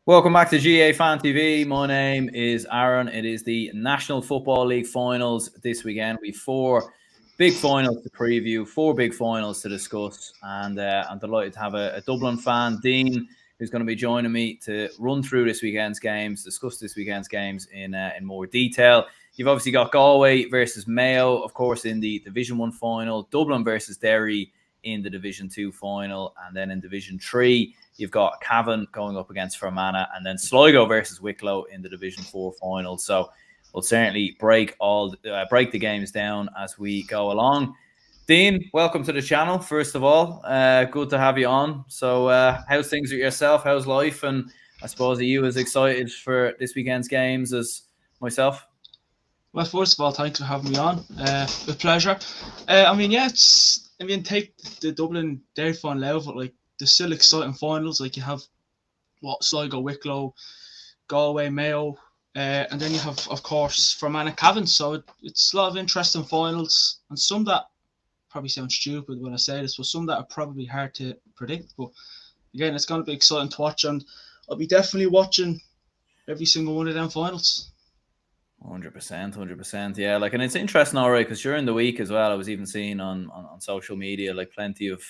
Welcome back to GA Fan TV. My name is Aaron. It is the National Football League finals this weekend. We have four big finals to preview, four big finals to discuss, and I'm delighted to have a Dublin fan, Dean, who's going to be joining me to run through this weekend's games, discuss this weekend's games in more detail. You've obviously got Galway versus Mayo, of course, in the Division 1 final, Dublin versus Derry in the Division 2 final, and then in Division 3, you've got Cavan going up against Fermanagh, and then Sligo versus Wicklow in the Division 4 final. So we'll certainly break the games down as we go along. Dean, welcome to the channel, first of all. Good to have you on. So how's things with yourself? How's life? And I suppose, are you as excited for this weekend's games as myself? Well, first of all, thanks for having me on. With pleasure. Take the Dublin Derry final out, but like there's still exciting finals. Like you have Sligo, Wicklow, Galway, Mayo, and then you have, of course, Fermanagh, Cavan. So it's a lot of interesting finals, and some that probably sound stupid when I say this, but some that are probably hard to predict. But again, it's going to be exciting to watch, and I'll be definitely watching every single one of them finals. 100%. Yeah, like, and it's interesting, all right, because during the week as well, I was even seeing on social media, like, plenty of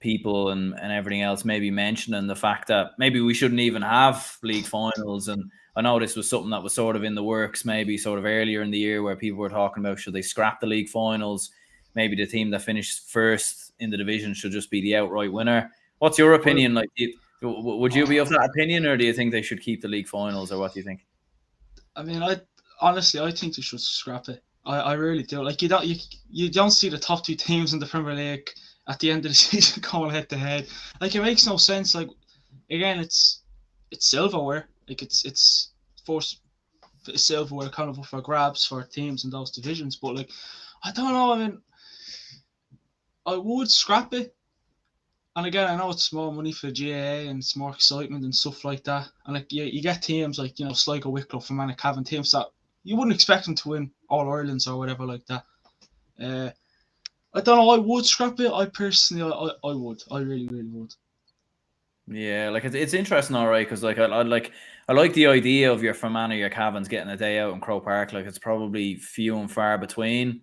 people and everything else maybe mentioning the fact that maybe we shouldn't even have league finals. And I know this was something that was sort of in the works, maybe sort of earlier in the year, where people were talking about, should they scrap the league finals? Maybe the team that finished first in the division should just be the outright winner. What's your opinion? Like, would you be of that opinion, or do you think they should keep the league finals, or what do you think? I mean, honestly, I think they should scrap it. I really do. Like, you don't see the top two teams in the Premier League at the end of the season going head to head. Like, it makes no sense. Like, again, it's silverware. Like, it's forced silverware kind of up for grabs for teams in those divisions. But like, I don't know. I mean, I would scrap it. And again, I know it's more money for GAA and it's more excitement and stuff like that. And like, you get teams like, Sligo, Wicklow, Fermanagh, Cavan, teams that you wouldn't expect them to win All Irelands or whatever like that. I don't know. I would scrap it. I personally, I would. I really, really would. Yeah, like it's interesting, all right, because like I like the idea of your Fermanagh, your Cavans getting a day out in Croke Park. Like, it's probably few and far between.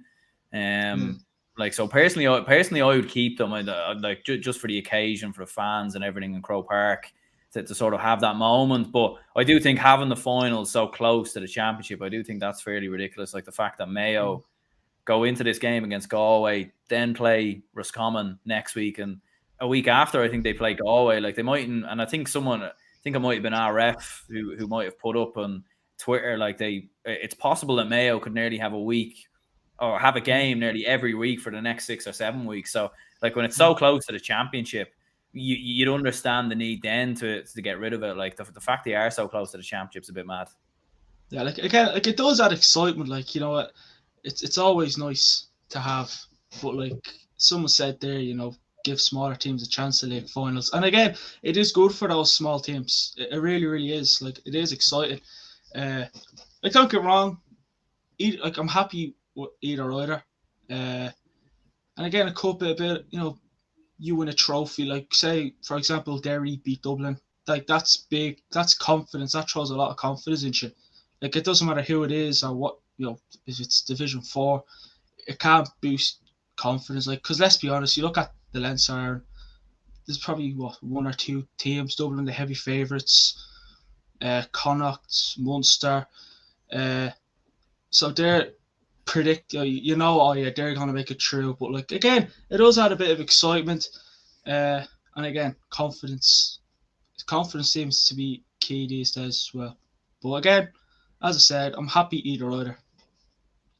Like, so personally, I would keep them. Like, just for the occasion, for the fans and everything in Croke Park, to sort of have that moment. But I do think having the finals so close to the championship, I do think that's fairly ridiculous. Like, the fact that Mayo go into this game against Galway, then play Roscommon next week, and a week after, I think they play Galway. Like, they mightn't, and I think it might have been RF who might have put up on Twitter, like, it's possible that Mayo could nearly have a week or have a game nearly every week for the next 6 or 7 weeks. So, like, when it's so close to the championship, you'd understand the need then to get rid of it. Like, the fact they are so close to the championship's a bit mad. Yeah, like, again, like, it does add excitement. Like, you know what, it's always nice to have, but like someone said there, give smaller teams a chance to league finals. And again, it is good for those small teams. It really, really is. Like, it is exciting. Like, don't get wrong. Like, I'm happy with either. And again, a cup, a bit, you win a trophy. Like, say, for example, Derry beat Dublin. Like, that's big. That's confidence. That throws a lot of confidence in you. Like, it doesn't matter who it is or what, if it's Division 4, it can't boost confidence. Like, because let's be honest, you look at the Leinster, there's probably one or two teams, Dublin the heavy favourites, Connacht, Munster, so they're they're going to make it through. But like, again, it does add a bit of excitement, and again, confidence seems to be key these days as well. But again, as I said, I'm happy either.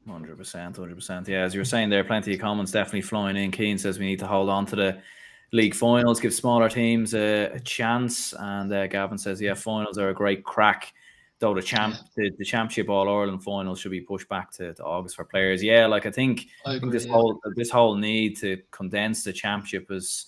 100%. Yeah, as you were saying there, plenty of comments definitely flying in. Keane says we need to hold on to the league finals, give smaller teams a chance. And Gavin says, yeah, finals are a great crack, though the championship All Ireland finals should be pushed back to August for players. Yeah, like, I think this whole need to condense the championship as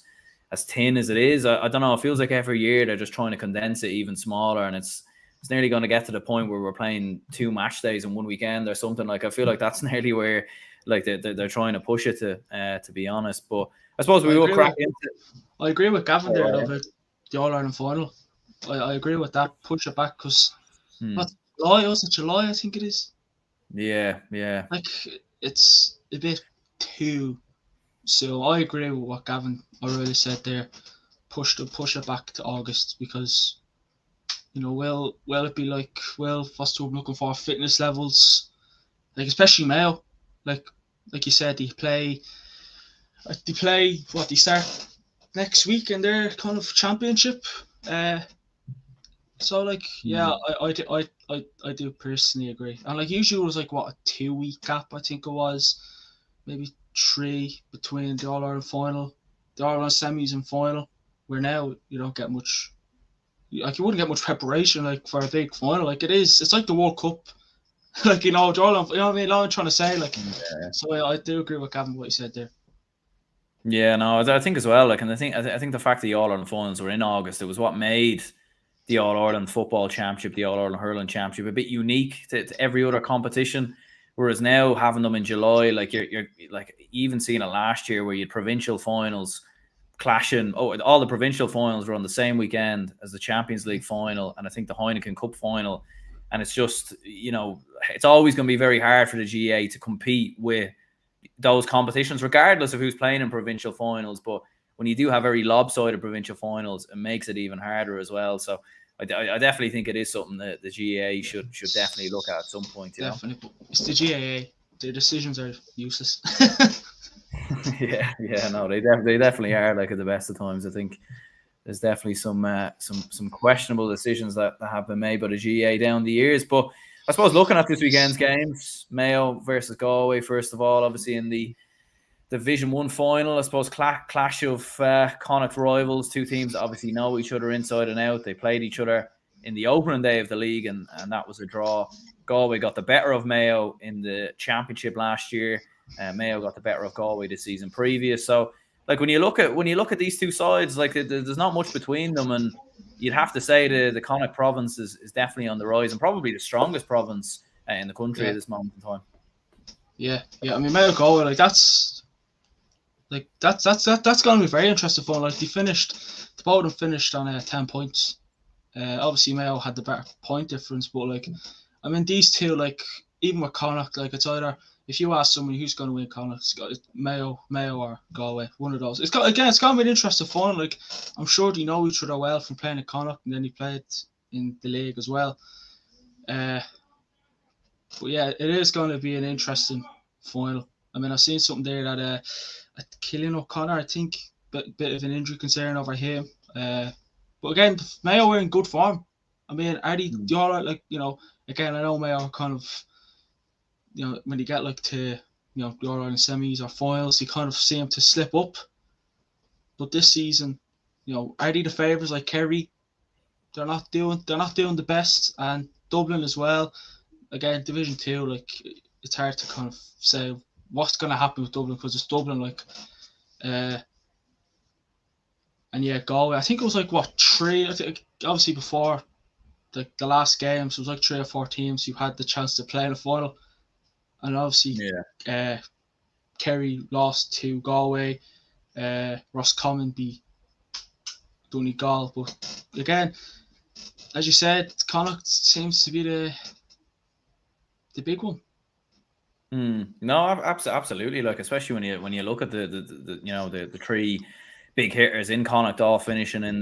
thin as it is. I don't know. It feels like every year they're just trying to condense it even smaller, and it's nearly going to get to the point where we're playing 2 match days in one weekend or something. Like, I feel like that's nearly where, like, they're trying to push it to be honest. But I suppose we will crack into. I agree with Gavin there about the All Ireland final. I agree with that. Push it back because Hmm. what July was it? July, I think it is. Yeah, yeah. Like it's a bit too. So I agree with what Gavin already said there. Push it back to August because will it be like what's I'm looking for fitness levels like especially Mayo like you said they play what they start next week in their kind of championship. Uh, so like yeah, Hmm. I do personally agree. And like usually it was like what a 2 week gap I think it was, maybe three between the All Ireland final, the All Ireland semis and final. Where now you don't get much. Like you wouldn't get much preparation like for a big final. Like it's like the World Cup. Like Jordan, you know what I mean? I'm trying to say like. Yeah. So I do agree with Gavin what you said there. Yeah, no, I think as well. Like, and I think the fact that the All Ireland finals were in August, it was what made the All Ireland Football Championship, the All Ireland Hurling Championship, a bit unique to every other competition. Whereas now having them in July, like you're like even seeing it last year where you had provincial finals clashing. Oh, all the provincial finals were on the same weekend as the Champions League final, and I think the Heineken Cup final. And it's just it's always going to be very hard for the GA to compete with those competitions, regardless of who's playing in provincial finals. But when you do have very lopsided provincial finals, it makes it even harder as well. So I definitely think it is something that the GAA should definitely look at some point. Definitely, but it's the GAA. Their decisions are useless. Yeah, yeah, no, they definitely are. Like at the best of times, I think there's definitely some questionable decisions that have been made by the GA down the years. But I suppose looking at this weekend's games, Mayo versus Galway, first of all, obviously in the Division 1 final, I suppose clash of Connacht rivals, two teams that obviously know each other inside and out. They played each other in the opening day of the league, and that was a draw. Galway got the better of Mayo in the championship last year. Mayo got the better of Galway the season previous. So, like when you look at these two sides, like there's not much between them, and you'd have to say the Connacht province is definitely on the rise and probably the strongest province in the country at Yeah, this moment in time. yeah. I mean, Mayo Galway, that's going to be very interesting fun. Like the both of them finished on 10 points. Obviously Mayo had the better point difference, but like, I mean, these two, like, even with Connacht, like, it's either if you ask somebody who's going to win Connacht, it's Mayo or Galway, one of those. It's going to be an interesting fun. Like, I'm sure they know each other well from playing at Connacht, and then he played in the league as well. Uh, but yeah, it is going to be an interesting final. I mean, I've seen something there that Killian O'Connor, I think, bit of an injury concern over him. But again, Mayo were in good form. I mean, are they all right? Like, again, I know Mayo are kind of, when you get like to, the All Ireland semis or finals, you kind of see them to slip up. But this season, are they the favourites like Kerry? They're not doing the best, and Dublin as well. Again, Division 2, like, it's hard to kind of say what's going to happen with Dublin because it's Dublin, like, and yeah, Galway. I think it was like what three. I think obviously before the last games, it was like 3 or 4 teams who had the chance to play in the final, and obviously, Yeah. Kerry lost to Galway. Roscommon beat Donegal, but again, as you said, Connacht seems to be the big one. No, absolutely. Like especially when you look at the three big hitters in Connacht all finishing in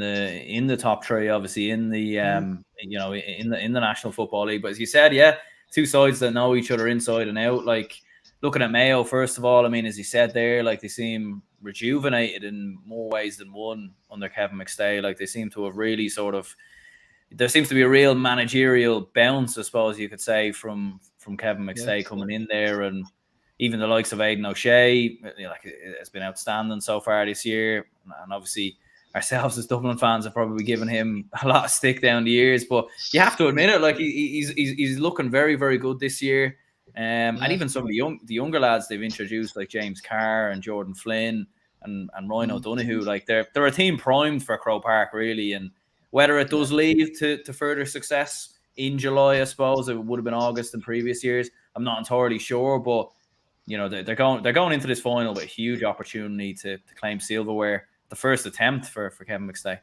the top three, obviously in the in the National Football League. But as you said, yeah, two sides that know each other inside and out. Like looking at Mayo, first of all, I mean, as you said there, like they seem rejuvenated in more ways than one under Kevin McStay. Like they seem to have really sort of there seems to be a real managerial bounce, I suppose you could say, from Kevin Yeah, McStay coming in there, and even the likes of Aidan O'Shea, like it's been outstanding so far this year, and obviously ourselves as Dublin fans have probably given him a lot of stick down the years, but you have to admit it, like he's looking very very good this year, and yeah. even some of the younger lads they've introduced like James Carr and Jordan Flynn and Ryan O'Donoghue, like they're a team primed for Croke Park really, and whether it does lead to further success in July, I suppose it would have been August in previous years. I'm not entirely sure, but they're going into this final with a huge opportunity to claim silverware. The first attempt for Kevin McStay.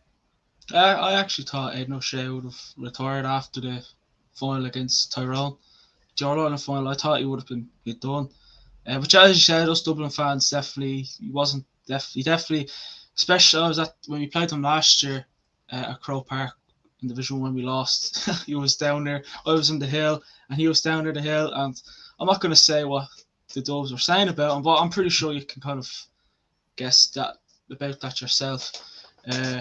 I actually thought Aidan O'Shea would have retired after the final against Tyrone. The All-Ireland final, I thought he would have been done. But as you said, us Dublin fans definitely definitely, especially I was at when we played them last year at Croke Park in Division 1 we lost. He was down there, I was in the hill, and he was down there the hill, and I'm not going to say what the Dubs were saying about him, but I'm pretty sure you can kind of guess that about that yourself. Uh,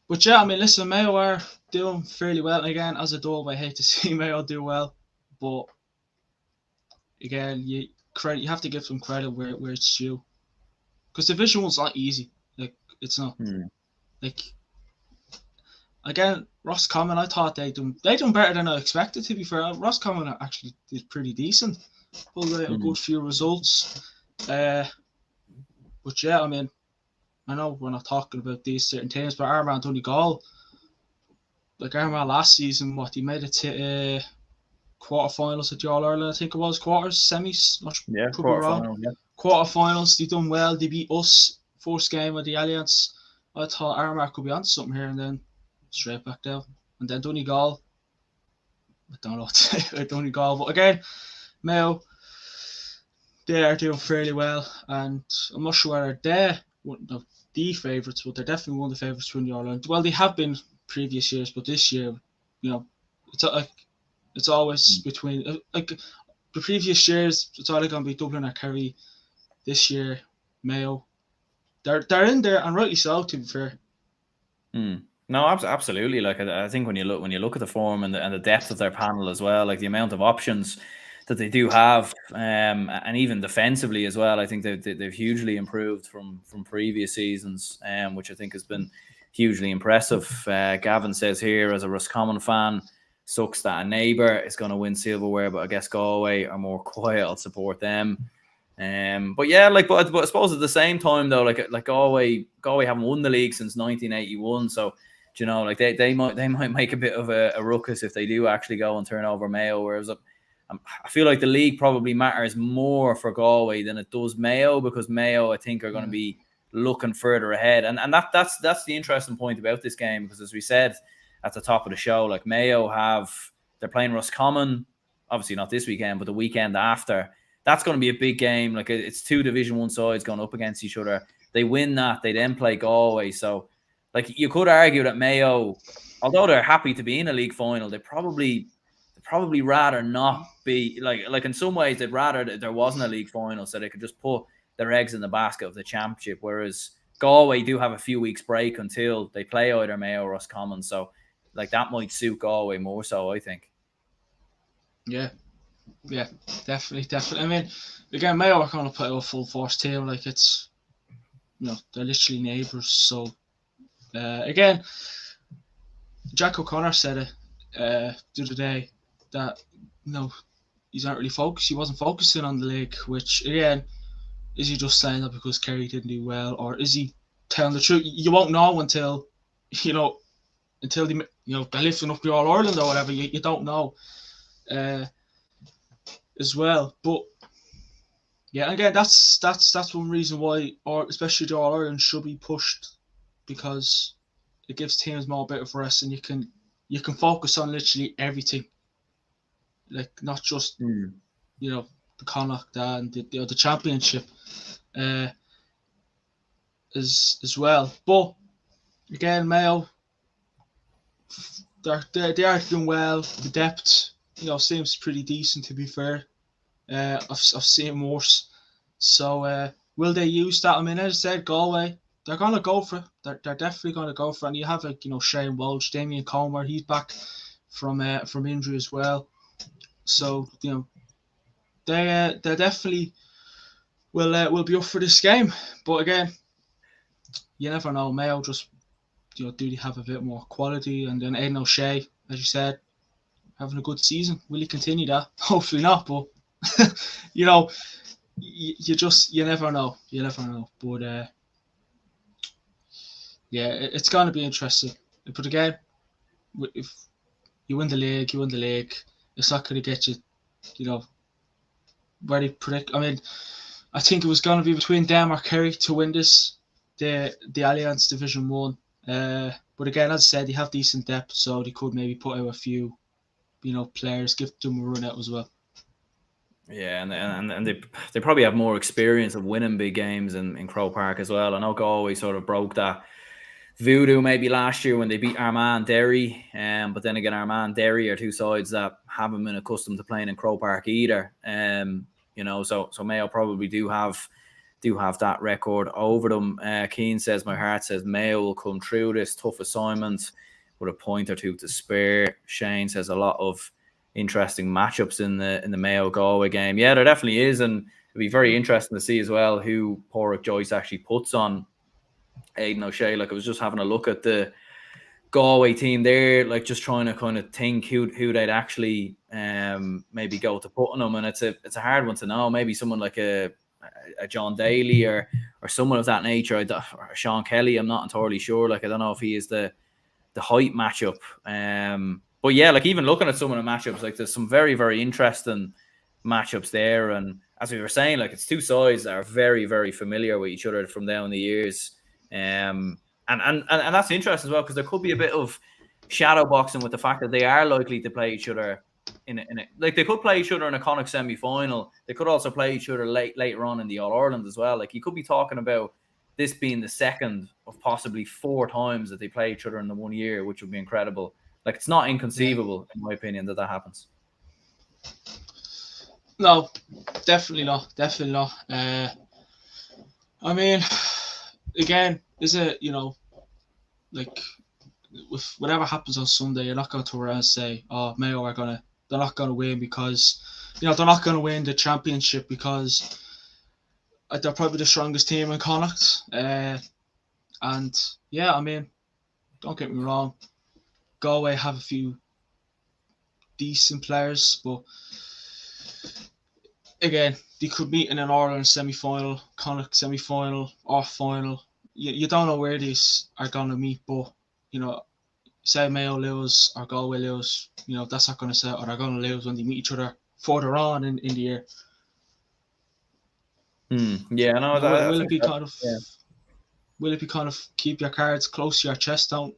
but yeah, I mean, listen, Mayo are doing fairly well. And again, as a Dove, I hate to see Mayo do well, but again, you have to give them credit where it's due, because Division 1's not easy. Like, it's not. Like, again, Roscommon, I thought they done better than I expected. To be fair, Roscommon actually did pretty decent, pulled out a good few results. But yeah, I mean, I know we're not talking about these certain teams, but Armagh Donegal, like Armagh last season, he made it to quarterfinals at the All Ireland, I think it was, quarters, semis. Yeah, could be wrong. Yeah. Quarterfinals, they done well. They beat us first game of the Alliance. I thought Armagh could be on something here, and then straight back down. And then Donegal, I don't know what to say about Donegal, but again, Mayo, they are doing fairly well, and I'm not sure whether they're the favourites, but they're definitely one of the favourites to win the All-Ireland. Well, they have been previous years, but this year, it's always between the previous years. It's either going to be Dublin or Kerry. This year, Mayo, they're in there, and rightly so. To be fair. No, absolutely. Like I think when you look at the form and the depth of their panel as well, like the amount of options that they do have, and even defensively as well, I think they've hugely improved from previous seasons, which I think has been hugely impressive. Gavin says here, as a Roscommon fan, sucks that a neighbour is going to win silverware, but I guess Galway are more quiet. I'll support them. But yeah, but I suppose at the same time though, like Galway haven't won the league since 1981, so they might make a bit of a ruckus if they do actually go and turn over Mayo. Whereas I feel like the league probably matters more for Galway than it does Mayo, because Mayo, I think, are going to be looking further ahead, and that's the interesting point about this game, because as we said at the top of the show, like Mayo they're playing Roscommon, obviously not this weekend, but the weekend after. That's going to be a big game. Like, it's two Division 1 sides going up against each other. They win that, they then play Galway. So, like, you could argue that Mayo, although they're happy to be in a league final, they probably rather not be, like in some ways they'd rather that there wasn't a league final, so they could just put their eggs in the basket of the championship. Whereas Galway do have a few weeks break until they play either Mayo or Roscommon. So, like, that might suit Galway more so, I think. Yeah, definitely. I mean, again, Mayo are going to put out a full force team. Like, it's, they're literally neighbours. So, again, Jack O'Connor said it the other day that, he's not really focused. He wasn't focusing on the league, which, again, is he just saying that because Kerry didn't do well, or is he telling the truth? You won't know until they they're lifting up the All Ireland or whatever. You don't know. As well, but yeah, again, that's one reason why, or especially the All Ireland, should be pushed, because it gives teams more bit of rest, and you can focus on literally everything, like not just the Connacht and the championship, as well. But again, Mayo, they are doing well. The depth, seems pretty decent, to be fair. I've seen worse. So will they use that? I mean, as I said, Galway, they're going to go for it. They're definitely going to go for it. And you have Shane Walsh, Damien Comer, he's back from injury as well. So they definitely will be up for this game. But again, you never know. Mayo just do they have a bit more quality? And then Aidan O'Shea, as you said, having a good season. Will he continue that? Hopefully not, but you never know. But it's going to be interesting. But again, if you win the league, it's not going to get you, where they predict. I mean, I think it was going to be between them or Kerry to win this, the Alliance Division 1. But again, as I said, they have decent depth, so they could maybe put out a few, players, give them a run out as well. Yeah, and they probably have more experience of winning big games in Croke Park as well. I know Galway sort of broke that voodoo maybe last year when they beat Armagh and Derry, but then again, Armagh and Derry are two sides that haven't been accustomed to playing in Croke Park either. So Mayo probably do have that record over them. Keane says, my heart says Mayo will come through this tough assignment with a point or two to spare. Shane says a lot of interesting matchups in the Mayo Galway game. Yeah, there definitely is, and it'll be very interesting to see as well who Pádraig Joyce actually puts on Aidan O'Shea. Like, I was just having a look at the Galway team there, like just trying to kind of think who they'd actually maybe go to put on them, and it's a hard one to know. Maybe someone like a John Daly or someone of that nature, or Sean Kelly. I'm not entirely sure. Like, I don't know if he is the height matchup. But yeah, like even looking at some of the matchups, like there's some very, very interesting matchups there. And as we were saying, like it's two sides that are very, very familiar with each other from down the years. And that's interesting as well, because there could be a bit of shadow boxing with the fact that they are likely to play each other in like they could play each other in a Connacht semi-final. They could also play each other later on in the All-Ireland as well. Like you could be talking about this being the second of possibly 4 times that they play each other in the 1 year, which would be incredible. Like, it's not inconceivable, in my opinion, that happens. No, definitely not. Definitely not. I mean, again, is it, like, with whatever happens on Sunday, you're not going to turn around and say, oh, Mayo they're not going to win because, they're not going to win the championship because they're probably the strongest team in Connacht. And, yeah, I mean, don't get me wrong, Galway have a few decent players, but again, they could meet in an Ireland semi-final, Connacht semi-final, or final. You don't know where these are going to meet, but, say Mayo lose or Galway lose, that's not going to say, or they're going to lose when they meet each other further on in the year. Yeah, no, will it be kind of... Yeah. Will it be kind of keep your cards close to your chest, don't,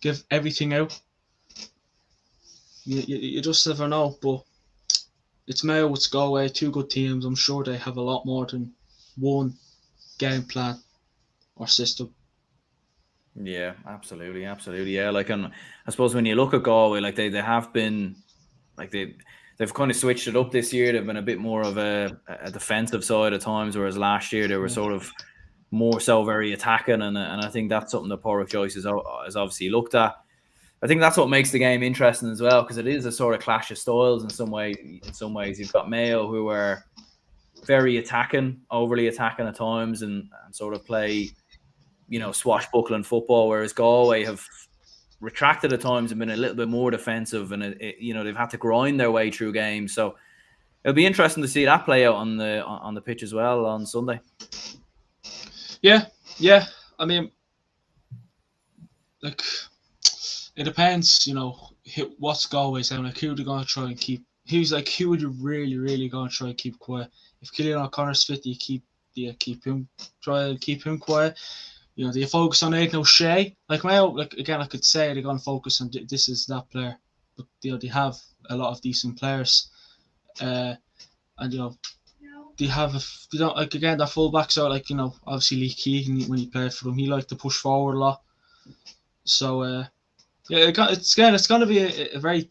give everything out? You just never know, but it's Mayo, it's Galway, 2 good teams. I'm sure they have a lot more than one game plan or system. Yeah, absolutely. Yeah, like, and I suppose when you look at Galway, like they have been, like they've kind of switched it up this year. They've been a bit more of a defensive side at times, whereas last year they were sort of more so very attacking, and I think that's something that Pádraig Joyce has obviously looked at. I think that's what makes the game interesting as well, because it is a sort of clash of styles in some ways. You've got Mayo, who are very attacking, overly attacking at times, and sort of play, swashbuckling football, whereas Galway have retracted at times and been a little bit more defensive, and they've had to grind their way through games. So it'll be interesting to see that play out on the pitch as well on Sunday. Yeah. I mean, like, it depends, what's Galway saying. Like, who are they going to try and keep? Who are you really, really going to try and keep quiet? If Cillian O'Connor's fit, do you keep him quiet? Do you focus on Aidan O'Shea? Like Mayo, like again, I could say they're going to focus on this is that player, but they have a lot of decent players, and they have again, their fullbacks are like, obviously Lee Keegan, when he played for them, he liked to push forward a lot. So yeah, it's going to be a very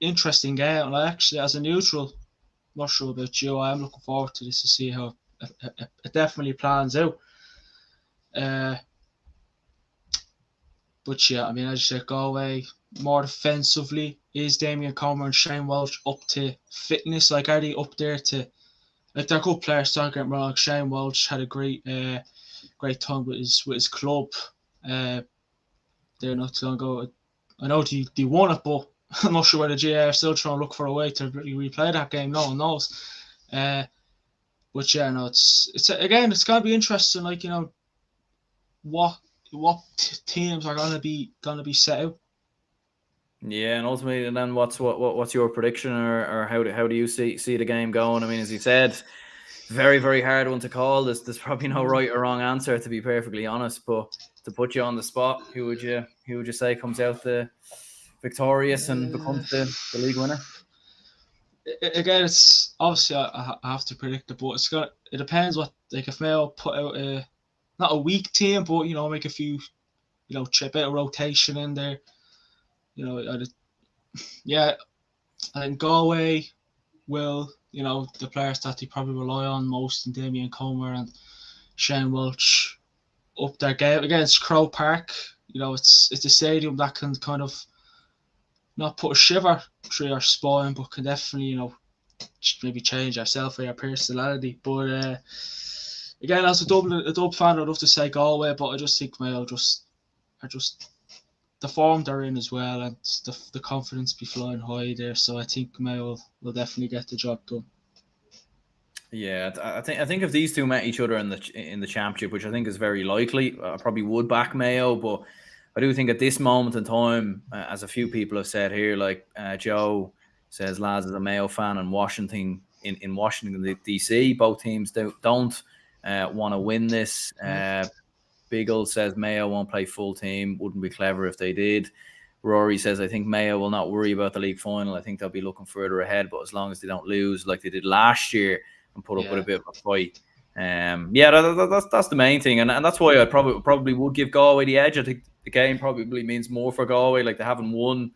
interesting game. And I actually, as a neutral, not sure about you, I am looking forward to this to see how it definitely plans out. But yeah, I mean, as you said, Galway more defensively. Is Damien Comer and Shane Welch up to fitness? Like, are they up there to? Like, they're good players. Don't get me wrong. Shane Welch had a great time with his club. They're not too long ago. I know they won it, but I'm not sure whether the GA are still trying to look for a way to replay that game. No one knows. But yeah, no, it's again, it's gonna be interesting. Like, what teams are gonna be set out. Yeah, and ultimately, and then what's your prediction, or how do you see the game going? I mean, as you said, very, very hard one to call. There's probably no right or wrong answer, to be perfectly honest. But to put you on the spot, who would you say comes out the victorious and becomes the league winner? Again, it's obviously I have to predict it, but it depends what, like, if Mayo put out not a weak team, but make a few, chip out a rotation in there. Yeah, I think Galway will, the players that they probably rely on most, in Damien Comer and Shane Welch, up their game against Crow Park. It's a stadium that can kind of not put a shiver through your spine, but can definitely, maybe change yourself or your personality. But again, as a Dublin fan, I'd love to say Galway, but I just think Mayo are just the form they're in as well, and the confidence be flying high there. So I think Mayo will definitely get the job done. Yeah, I think if these two met each other in the championship, which I think is very likely, I probably would back Mayo. But I do think at this moment in time, as a few people have said here, like Joe says, lads is a Mayo fan in Washington, in Washington DC. Both teams don't want to win this. Biggle says Mayo won't play full team. Wouldn't be clever if they did. Rory says, I think Mayo will not worry about the league final. I think they'll be looking further ahead, but as long as they don't lose like they did last year and put up with a bit of a fight. That's the main thing. And that's why I probably would give Galway the edge. I think the game probably means more for Galway. Like, they haven't won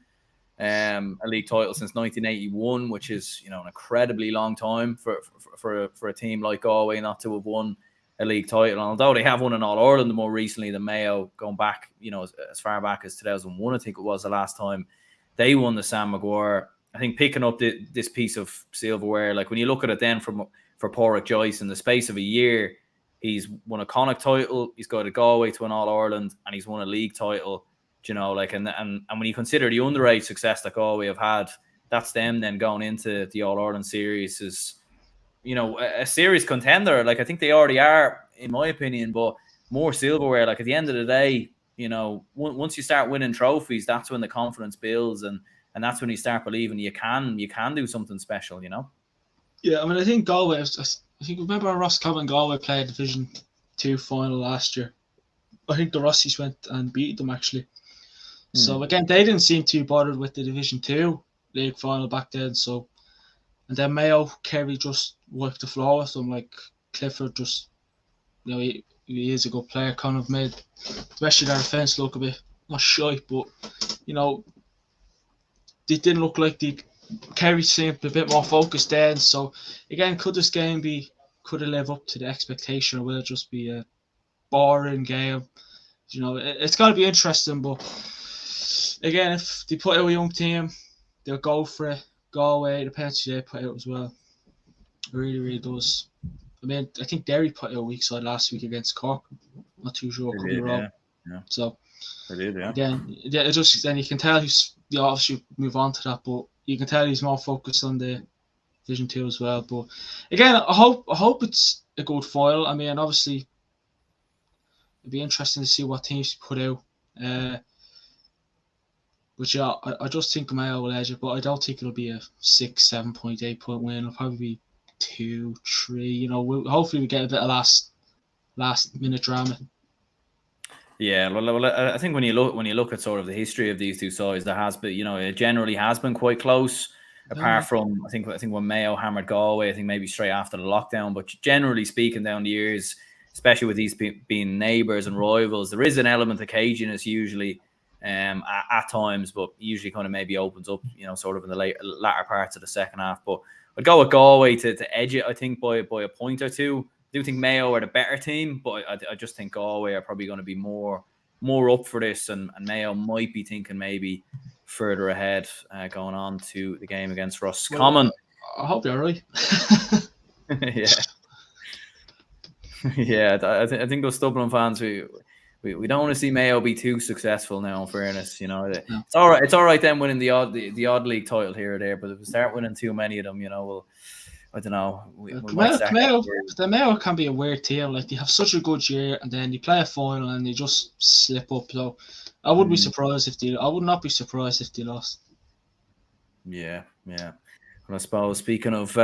a league title since 1981, which is, an incredibly long time for a team like Galway not to have won a league title. And although they have won an All-Ireland more recently than Mayo, going back, as far back as 2001, I think it was the last time they won the Sam Maguire. I think picking up this piece of silverware, like when you look at it then for Pádraig Joyce, in the space of a year, he's won a Connacht title, he's got a Galway to an All-Ireland, and he's won a league title. And when you consider the underage success that Galway have had, that's them then going into the All-Ireland series is, a serious contender. Like, I think they already are, in my opinion, but more silverware. Like, at the end of the day, once you start winning trophies, that's when the confidence builds, and that's when you start believing you can do something special, Yeah, I mean, I think Galway, I think, remember Ross Cavan Galway played Division 2 final last year. I think the Rossies went and beat them, actually. So again, they didn't seem too bothered with the Division 2 league final back then. So, and then Mayo, Kerry just wiped the floor with them. Like, Clifford just, he is a good player, kind of made, especially their defence, look a bit, not shy, but, they didn't look like Kerry seemed a bit more focused then. So again, could this game could it live up to the expectation, or will it just be a boring game? It's got to be interesting, but again, if they put out a young team, they'll go for it. Galway, depends who they put out as well. It really, really does. I mean, I think Derry put out a weak side last week against Cork. Not too sure. Could be wrong. Yeah. So they did, yeah. Again, it just, then you can tell obviously move on to that, but you can tell he's more focused on the Division 2 as well. But again, I hope it's a good final. I mean, obviously, it'd be interesting to see what teams put out. But yeah, I just think Mayo will edge it, but I don't think it'll be a 6-7 point, 8 point win. It'll probably be 2-3. Hopefully we get a bit of last minute drama. Yeah, well, I think when you look at sort of the history of these two sides, there has been, it generally has been quite close. Apart from, I think when Mayo hammered Galway, I think maybe straight after the lockdown. But generally speaking, down the years, especially with these being neighbours and rivals, there is an element of caginess usually at times, but usually kind of maybe opens up, sort of in the latter parts of the second half. But I'd go with Galway to edge it, I think, by a point or two. I do think Mayo are the better team, but I just think Galway are probably going to be more up for this, and Mayo might be thinking maybe further ahead going on to the game against Roscommon. I hope you're right. Yeah, I think those Dublin fans, we don't want to see Mayo be too successful now. In fairness, it's all right. It's all right then winning the odd league title here or there, but if we start winning too many of them, I don't know. The Mayo can be a weird team. Like, they have such a good year, and then they play a final and they just slip up. So I wouldn't be surprised I would not be surprised if they lost. Yeah. And I suppose speaking of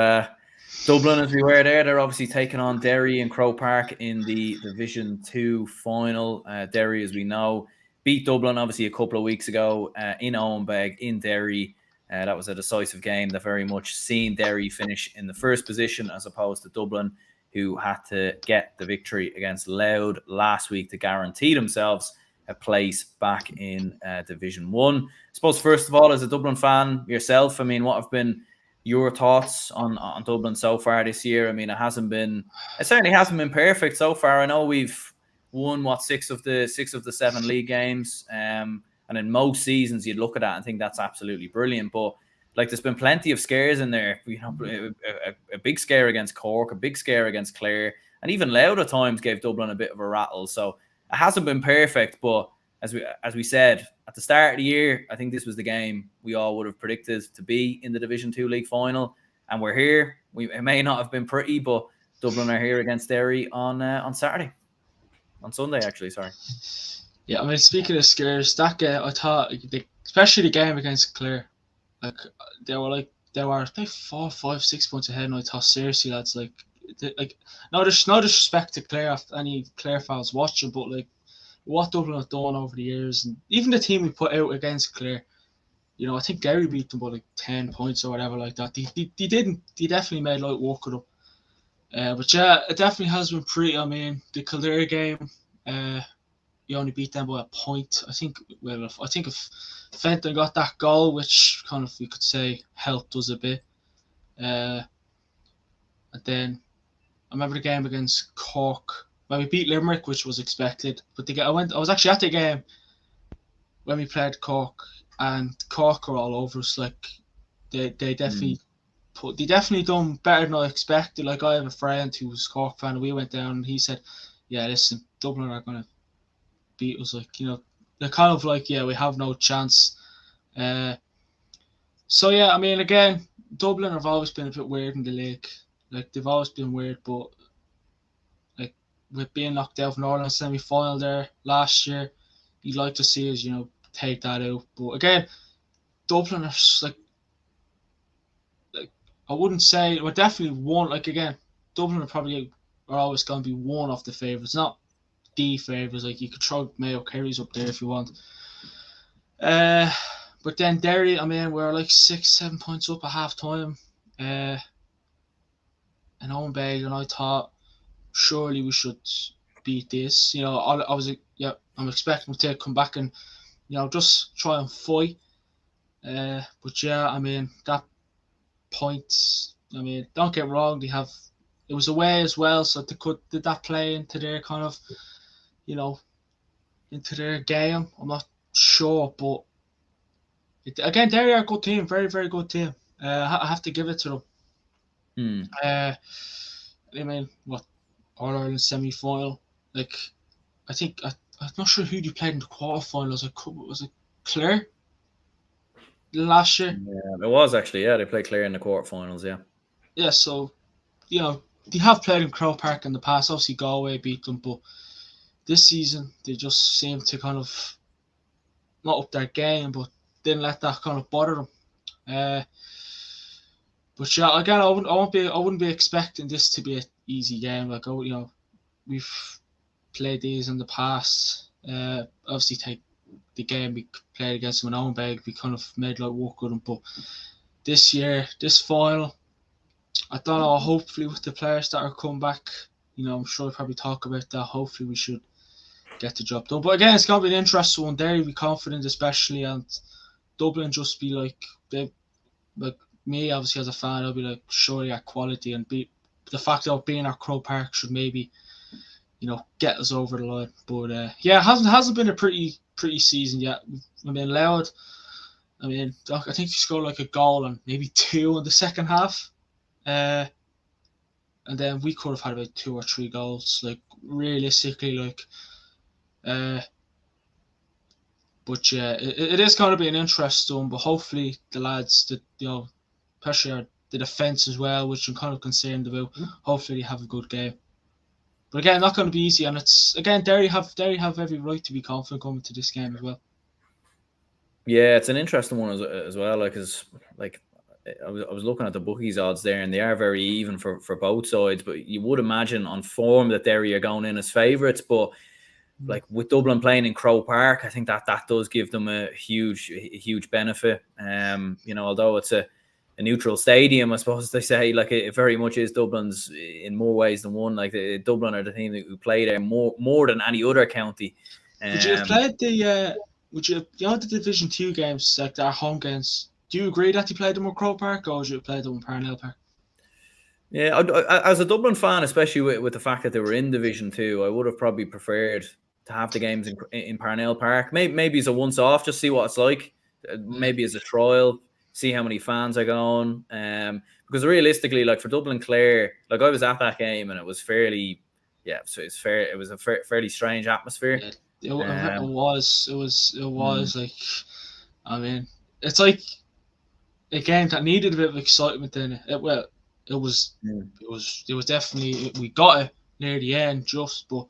Dublin, as we were there, they're obviously taking on Derry and Croke Park in the Division 2 final. Derry, as we know, beat Dublin obviously a couple of weeks ago in Owenbeg, in Derry. That was a decisive game that very much seen Derry finish in the first position as opposed to Dublin, who had to get the victory against Louth last week to guarantee themselves a place back in Division 1. I suppose, first of all, as a Dublin fan yourself, I mean, what have been your thoughts on Dublin so far this year? I mean, it certainly hasn't been perfect so far. I know we've won six of the 7 league games, and in most seasons you'd look at that and think that's absolutely brilliant. But like, there's been plenty of scares in there. You know, a big scare against Cork, a big scare against Clare, and even Louth at times gave Dublin a bit of a rattle. So it hasn't been perfect, but as we said at the start of the year, I think this was the game we all would have predicted to be in the Division 2 league final, and we're here. It may not have been pretty, but Dublin are here against Derry on Sunday, actually. Sorry. Yeah, I mean, speaking of scares, that game, I thought, especially the game against Clare, like they were I think 4, 5, 6 points ahead, and I thought, seriously, lads, no disrespect to Clare, any Clare fans watching, but like, what Dublin have done over the years, and even the team we put out against Clare, you know, I think Derry beat them by like 10 points or whatever like that. They definitely made light work of them. But yeah, it definitely has been pretty. I mean, the Kildare game, you only beat them by a point. I think if Fenton got that goal, which kind of, you could say, helped us a bit. And then I remember the game against Cork. Well, we beat Limerick, which was expected. But I was actually at the game when we played Cork, and Cork are all over us. Like, they definitely they definitely done better than I expected. Like, I have a friend who was a Cork fan, and we went down, and he said, "Yeah, listen, Dublin are gonna beat us." Like, you know, they're kind of like, yeah, we have no chance. So yeah, I mean, again, Dublin have always been a bit weird in the league. Like, they've always been weird, but like, with being knocked out from Ireland semi-final there last year, you'd like to see us, you know, take that out. But again, Dublin are like I wouldn't say we're definitely one. Like, again, Dublin are always going to be one of the favourites, not the favourites. Like, you could throw Mayo Kerry's up there if you want. But then Derry, I mean, we're like 6, 7 points up at half time. And Owenbeg, and I thought, surely we should beat this. You know, I'm expecting to come back and, you know, just try and fight. But yeah, I mean, that point, I mean, don't get me wrong, it was away as well, so did that play into their kind of, you know, into their game? I'm not sure, but again, Derry are a good team, very, very good team. I have to give it to them. I mean, All Ireland semi-final, like, I think I'm not sure who they played in the quarterfinals. Was it Clare last year? Yeah, it was actually. Yeah, they played Clare in the quarterfinals. Yeah. Yeah, so, you know, they have played in Croke Park in the past. Obviously, Galway beat them, but this season they just seem to kind of not up their game, but didn't let that kind of bother them. But yeah, again, I wouldn't be expecting this to be an easy game. Like, you know, we've played these in the past. Obviously, take the game we played against them in Owenbeg, we kind of made like work with them. But this year, this final, I don't know. Hopefully, with the players that are coming back, you know, I'm sure we'll probably talk about that. Hopefully, we should get the job done. But again, it's gonna be an interesting one. Derry be confident, especially, and Dublin just be like me, obviously as a fan, I'll be like, surely at quality, and be the fact of being at Croke Park should maybe, you know, get us over the line. But yeah, it hasn't been a pretty season yet. I mean, Louth, I mean, I think he scored like a goal and maybe 2 in the second half. And then we could have had about 2 or 3 goals, like, realistically, like. But yeah, it is going to be an interesting, but hopefully the lads that, you know, especially the defence as well, which I'm kind of concerned about, hopefully they have a good game. But again, not going to be easy, and it's, again, Derry have every right to be confident coming to this game as well. Yeah, it's an interesting one as well. Like, I was looking at the bookies odds there, and they are very even for both sides. But you would imagine on form that Derry are going in as favourites. But like with Dublin playing in Croke Park, I think that does give them a huge benefit. Although it's a neutral stadium, I suppose they say, like it very much is Dublin's in more ways than one. Like Dublin are the team who play there more than any other county. Would you have played the the Division 2 games, like their home games? Do you agree that you played them at Croke Park, or would you have played them in Fermanagh Park? Yeah, as a Dublin fan, especially with the fact that they were in Division 2, I would have probably preferred to have the games in Parnell Park. Maybe as a once-off, just see what it's like. Maybe as a trial, see how many fans are going. Because realistically, like for Dublin Clare, like I was at that game and it was fairly, it was a fairly strange atmosphere. Yeah, it was like, I mean, it's like a game that needed a bit of excitement in it. It was definitely, we got it near the end but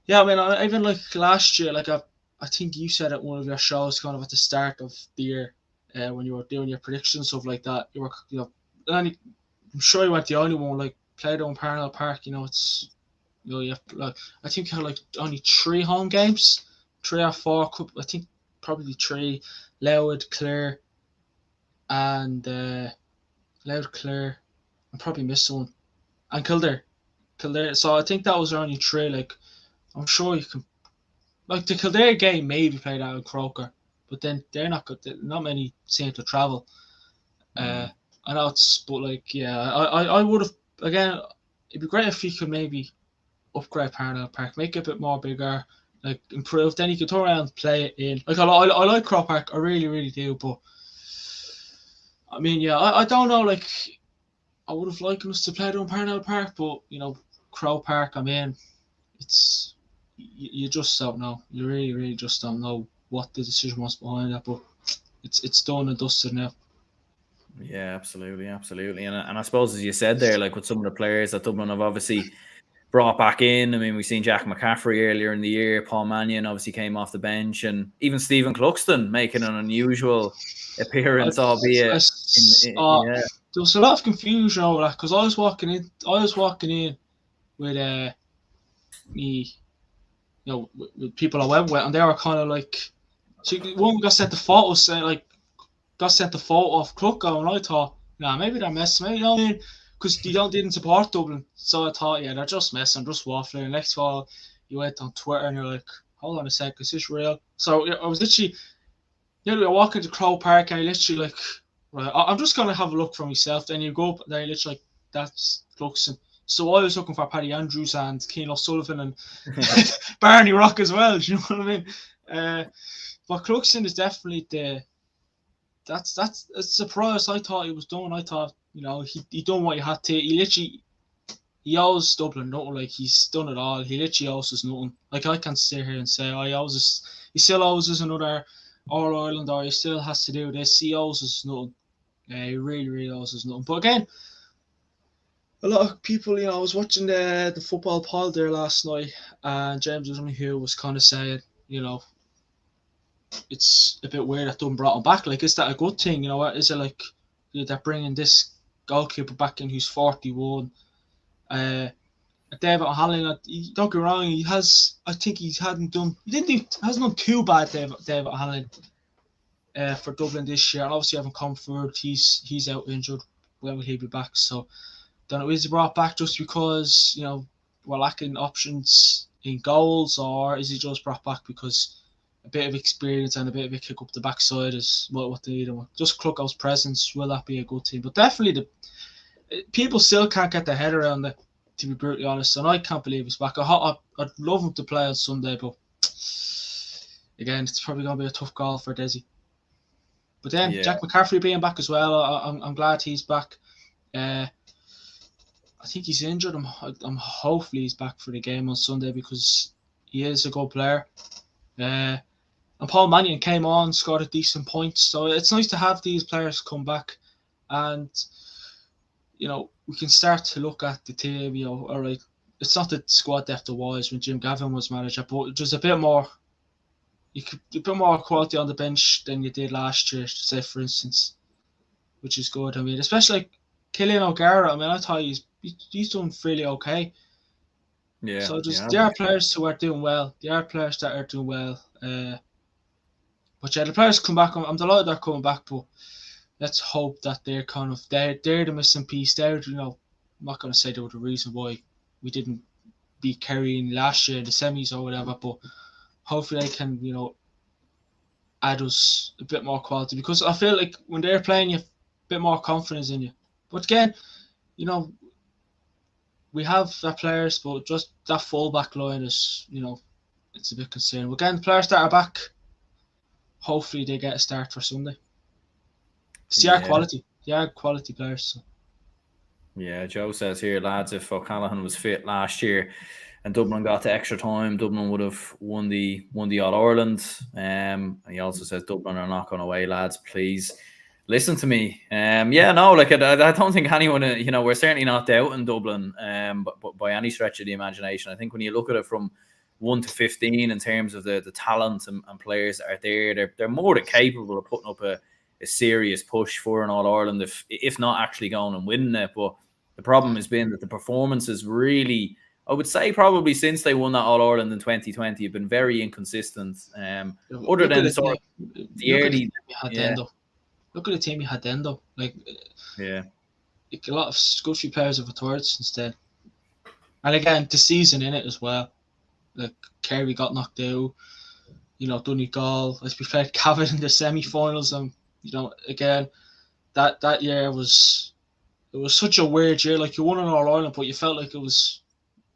yeah, I mean, even like last year, like I think you said at one of your shows, kind of at the start of the year, when you were doing your predictions, stuff like that, I'm sure you weren't the only one. Like played on Parnell Park, it's you have like I think you had like only 3 home games, 3 or 4. I think probably 3. Louth, Clare, and Louth, Clare. I probably missed one, and Kildare. So I think that was only 3. Like I'm sure you can. Like the Kildare game maybe played out in Croker, but then they're not good. Not many seem to travel. I know but like I would have again. It'd be great if you could maybe upgrade Parnell Park, make it a bit more bigger, like improve. Then you could turn around and play it in. Like I like Croke Park, I really do. But I mean, I don't know. Like I would have liked us to play it on Parnell Park, but Croke Park. I mean, it's you just don't know. You really just don't know what the decision was behind that. But it's done and dusted now. Yeah, absolutely, and I suppose as you said there, like with some of the players that Dublin have obviously brought back in. I mean, we've seen Jack McCaffrey earlier in the year. Paul Mannion obviously came off the bench, and even Stephen Cluxton making an unusual appearance, albeit. There was a lot of confusion over that because I was walking in with me, with people I went with, and they were kind of like, one got sent the photo of Clucko, and I thought, nah, maybe they're messing, maybe, I mean, because they didn't support Dublin, so I thought, they're just messing, just waffling. And next of all, you went on Twitter and you're like, hold on a sec, is this real? So I was literally, you're walking to Croke Park and you literally like, right, I'm just gonna have a look for myself. Then you go up, and then you literally like, that's Cluxton. So I was looking for Paddy Andrews and Keane O'Sullivan and Barney Rock as well. Do you know what I mean? But Cluxton is definitely that's a surprise. I thought he was done. I thought he done what he had to. He owes Dublin nothing. Like he's done it all. He literally owes us nothing. Like I can't sit here and say he still owes us another All Ireland, or he still has to do this. He owes us nothing. He really owes us nothing. But again, a lot of people, I was watching the football pod there last night, and James O'Donoghue was kind of saying, it's a bit weird that Dublin brought him back. Like, is that a good thing? Is it like they're bringing this goalkeeper back in who's 41? David O'Halloran, don't get me wrong, hasn't done too bad, David O'Halloran, for Dublin this year. And obviously, haven't come forward. He's out injured. When will he be back? So, don't know, is he brought back just because we're lacking options in goals, or is he just brought back because a bit of experience and a bit of a kick up the backside is what they need? Just Clucko's presence, will that be a good team? But definitely, people still can't get their head around it, to be brutally honest, and I can't believe he's back. I'd love him to play on Sunday, but again, it's probably going to be a tough call for Desi. But then Jack McCaffrey being back as well, I'm glad he's back. I think he's injured. I'm hopefully he's back for the game on Sunday because he is a good player. And Paul Mannion came on, scored a decent point. So it's nice to have these players come back, and we can start to look at the team. All right, it's not the squad depth it was when Jim Gavin was manager, but there's a bit more. A bit more quality on the bench than you did last year. Say, for instance, which is good. I mean, especially like Killian O'Gara. I mean, I thought he's doing really okay. Yeah, So just yeah, there are players who are doing well. There are players that are doing well. But yeah, the players come back. I'm delighted they're coming back, but let's hope that they're the missing piece. I'm not going to say they were the reason why we didn't beat Kerry last year in the semis or whatever, but hopefully they can add us a bit more quality, because I feel like when they're playing, you have a bit more confidence in you. But again, you know, we have our players, but just that full back line is, it's a bit concerning. But again, the players that are back, hopefully they get a start for Sunday. See our yeah. quality. They are quality players. So. Yeah, Joe says here, lads, if O'Callaghan was fit last year and Dublin got to extra time, Dublin would have won the All Ireland. He also says Dublin are not going away, lads. Please listen to me. Yeah, no, like I don't think anyone, we're certainly not doubting Dublin, but by any stretch of the imagination. I think when you look at it from 1 to 15 in terms of the talent and players that are there, they're more than capable of putting up a serious push for an All Ireland, if not actually going and winning it. But the problem has been that the performances really, I would say, probably since they won that All Ireland in 2020, have been very inconsistent. Other than sort of the look at the early, team you had yeah, then, though. Look at the team you had then, though. Like yeah, a lot of good few players have retired since then. And again, the season in it as well. Like Kerry got knocked out. Donegal, as we played Cavan in the semi-finals, and again, that year was such a weird year. Like you won an All Ireland, but you felt like it was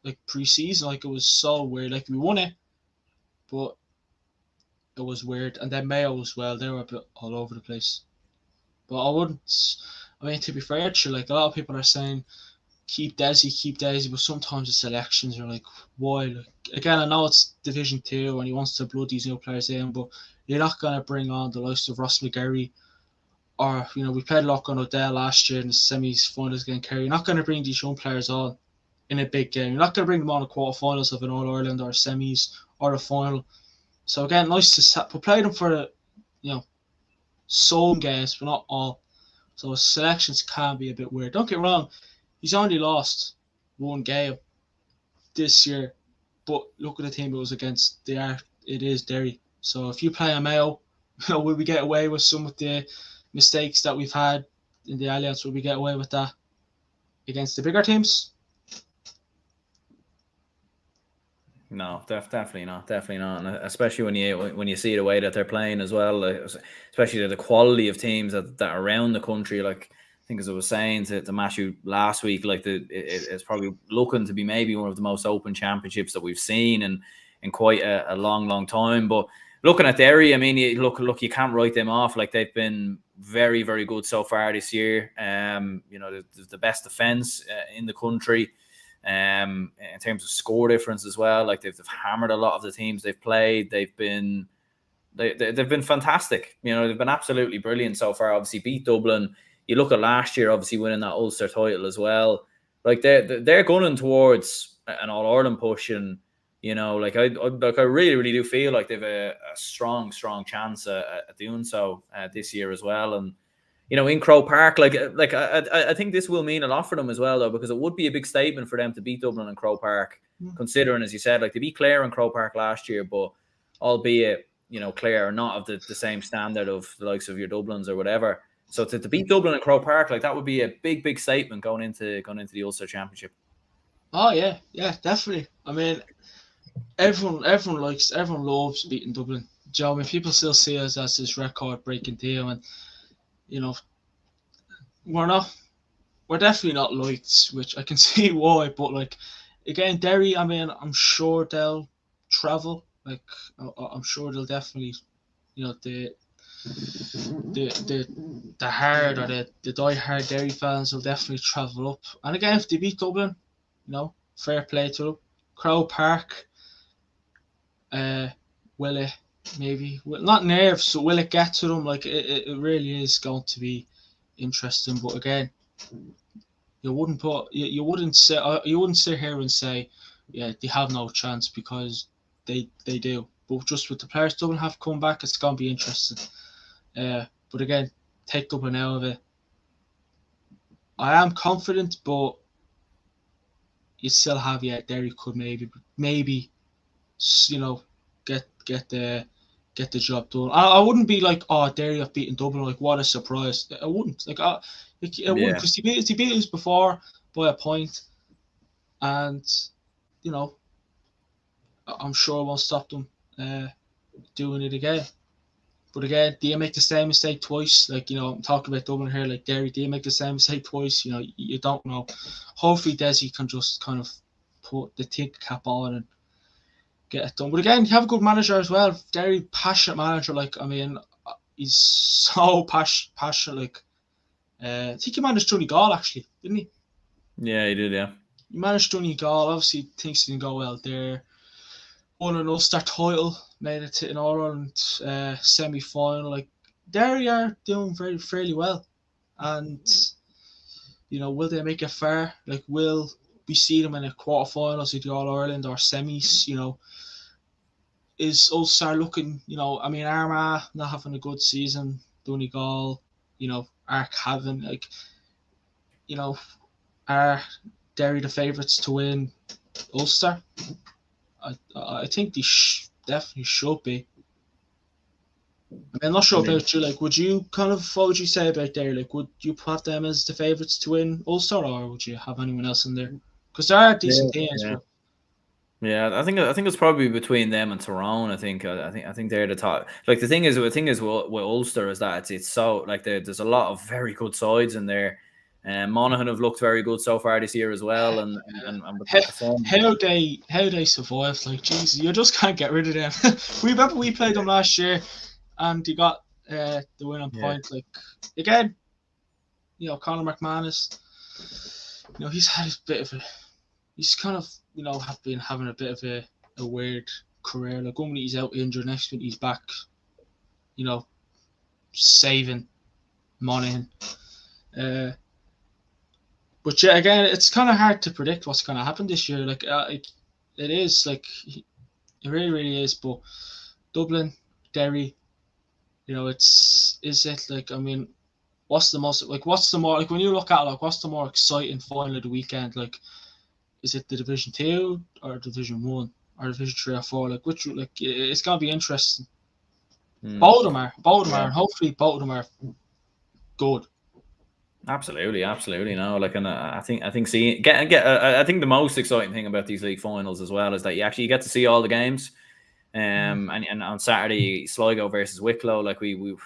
like pre-season. Like it was so weird. Like we won it, but it was weird. And then Mayo as well. They were a bit all over the place. But I wouldn't. I mean, to be fair, like a lot of people are saying, keep Desi, but sometimes the selections are like, why? Like, again, I know it's Division 2 and he wants to blood these new players in, but you're not going to bring on the likes of Ross McGarry, or, we played Loughlin O'Dell last year in the semis-finals against Kerry. You're not going to bring these young players on in a big game. You're not going to bring them on the quarterfinals of an All-Ireland or semis or a final. So again, nice to play them for, some games, but not all. So selections can be a bit weird. Don't get me wrong, he's only lost one game this year, but look at the team it was against. It is Derry. So if you play a Mayo, will we get away with some of the mistakes that we've had in the Alliance? Will we get away with that against the bigger teams? No, definitely not, and especially when you see the way that they're playing as well, especially the quality of teams that are around the country. Like I think, as I was saying to Matthew last week, like it's probably looking to be maybe one of the most open championships that we've seen in quite a long time. But looking at Derry, I mean, look, you can't write them off. Like they've been very, very good so far this year. The best defense in the country. In terms of score difference as well, like they've hammered a lot of the teams they've played. They've been fantastic. They've been absolutely brilliant so far. Obviously, beat Dublin. You look at last year, obviously winning that Ulster title as well. Like they're gunning towards an All Ireland push, and I really, really do feel like they've a strong chance at doing so this year as well. And in Croke Park, I think this will mean a lot for them as well, though, because it would be a big statement for them to beat Dublin in Croke Park, considering, as you said, like they beat Clare in Croke Park last year, but albeit, Clare are not of the same standard of the likes of your Dublins or whatever. So to beat Dublin in Croke Park, like that would be a big statement going into the Ulster Championship. Oh yeah, definitely. I mean, everyone loves beating Dublin. Joe, I mean, people still see us as this record-breaking team, and we're definitely not liked, which I can see why. But like again, Derry, I mean, I'm sure they'll travel. Like I'm sure they'll definitely, the hard or the die-hard Derry fans will definitely travel up. And again, if they beat Dublin, fair play to them. Croke Park, will it maybe not nerves? So will it get to them? Like it really is going to be interesting. But again, you wouldn't sit here and say, yeah, they have no chance, because they do. But just with the players Dublin have come back, it's gonna be interesting. But again, take Dublin out of it. I am confident, but you still have Derry could maybe get the job done. I wouldn't be like, oh, Derry have beaten Dublin, like what a surprise. I wouldn't I wouldn't, because they beat us before by a point, and I'm sure it won't stop them doing it again. But again, do you make the same mistake twice? Like, I'm talking about Dublin here, like Derry, do you make the same mistake twice? You don't know. Hopefully Desi can just kind of put the tick cap on and get it done. But again, you have a good manager as well. Very passionate manager. Like, I mean, he's so passionate. Like, I think he managed Donegal actually, didn't he? Yeah, he did. Yeah, he managed Donegal. Obviously, things didn't go well there. Won an Ulster title, made it to an All-Ireland semi-final. Like, Derry are doing fairly well, and will they make it far? Like, will we see them in a quarterfinals of the All-Ireland or semis? Is Ulster looking? I mean, Armagh not having a good season. Donegal, are Cavan, like, are Derry the favourites to win Ulster? I think they definitely should be. I mean, I'm not sure about you. Like, what would you say about Derry? Like, would you have them as the favourites to win Ulster, or would you have anyone else in there? Because there are decent teams. Yeah. Yeah, I think it's probably between them and Tyrone. I think they're the top. Like, the thing is with Ulster is that it's so, like, there's a lot of very good sides in there. Monaghan have looked very good so far this year as well, and how they survived. Like, Jesus, you just can't get rid of them. We remember we played them last year, and you got the winning point. Like, again, Conor McManus, he's had a bit of a. He's kind of, have been having a bit of a weird career. Like, one minute he's out injured, next minute he's back, saving Monaghan. But yeah, again, it's kind of hard to predict what's going to happen this year. Like, it is, like, it really, really is. But Dublin, Derry, is it, like, I mean, what's the more, like, when you look at it, like, what's the more exciting final of the weekend? Like, is it the Division 2 or Division 1 or Division 3 or 4? Like, which, like, it's going to be interesting. Both of them are, and hopefully both of them are good. Absolutely. No, like, and I think I think the most exciting thing about these league finals as well is that you actually get to see all the games. And on Saturday, Sligo versus Wicklow, like, we've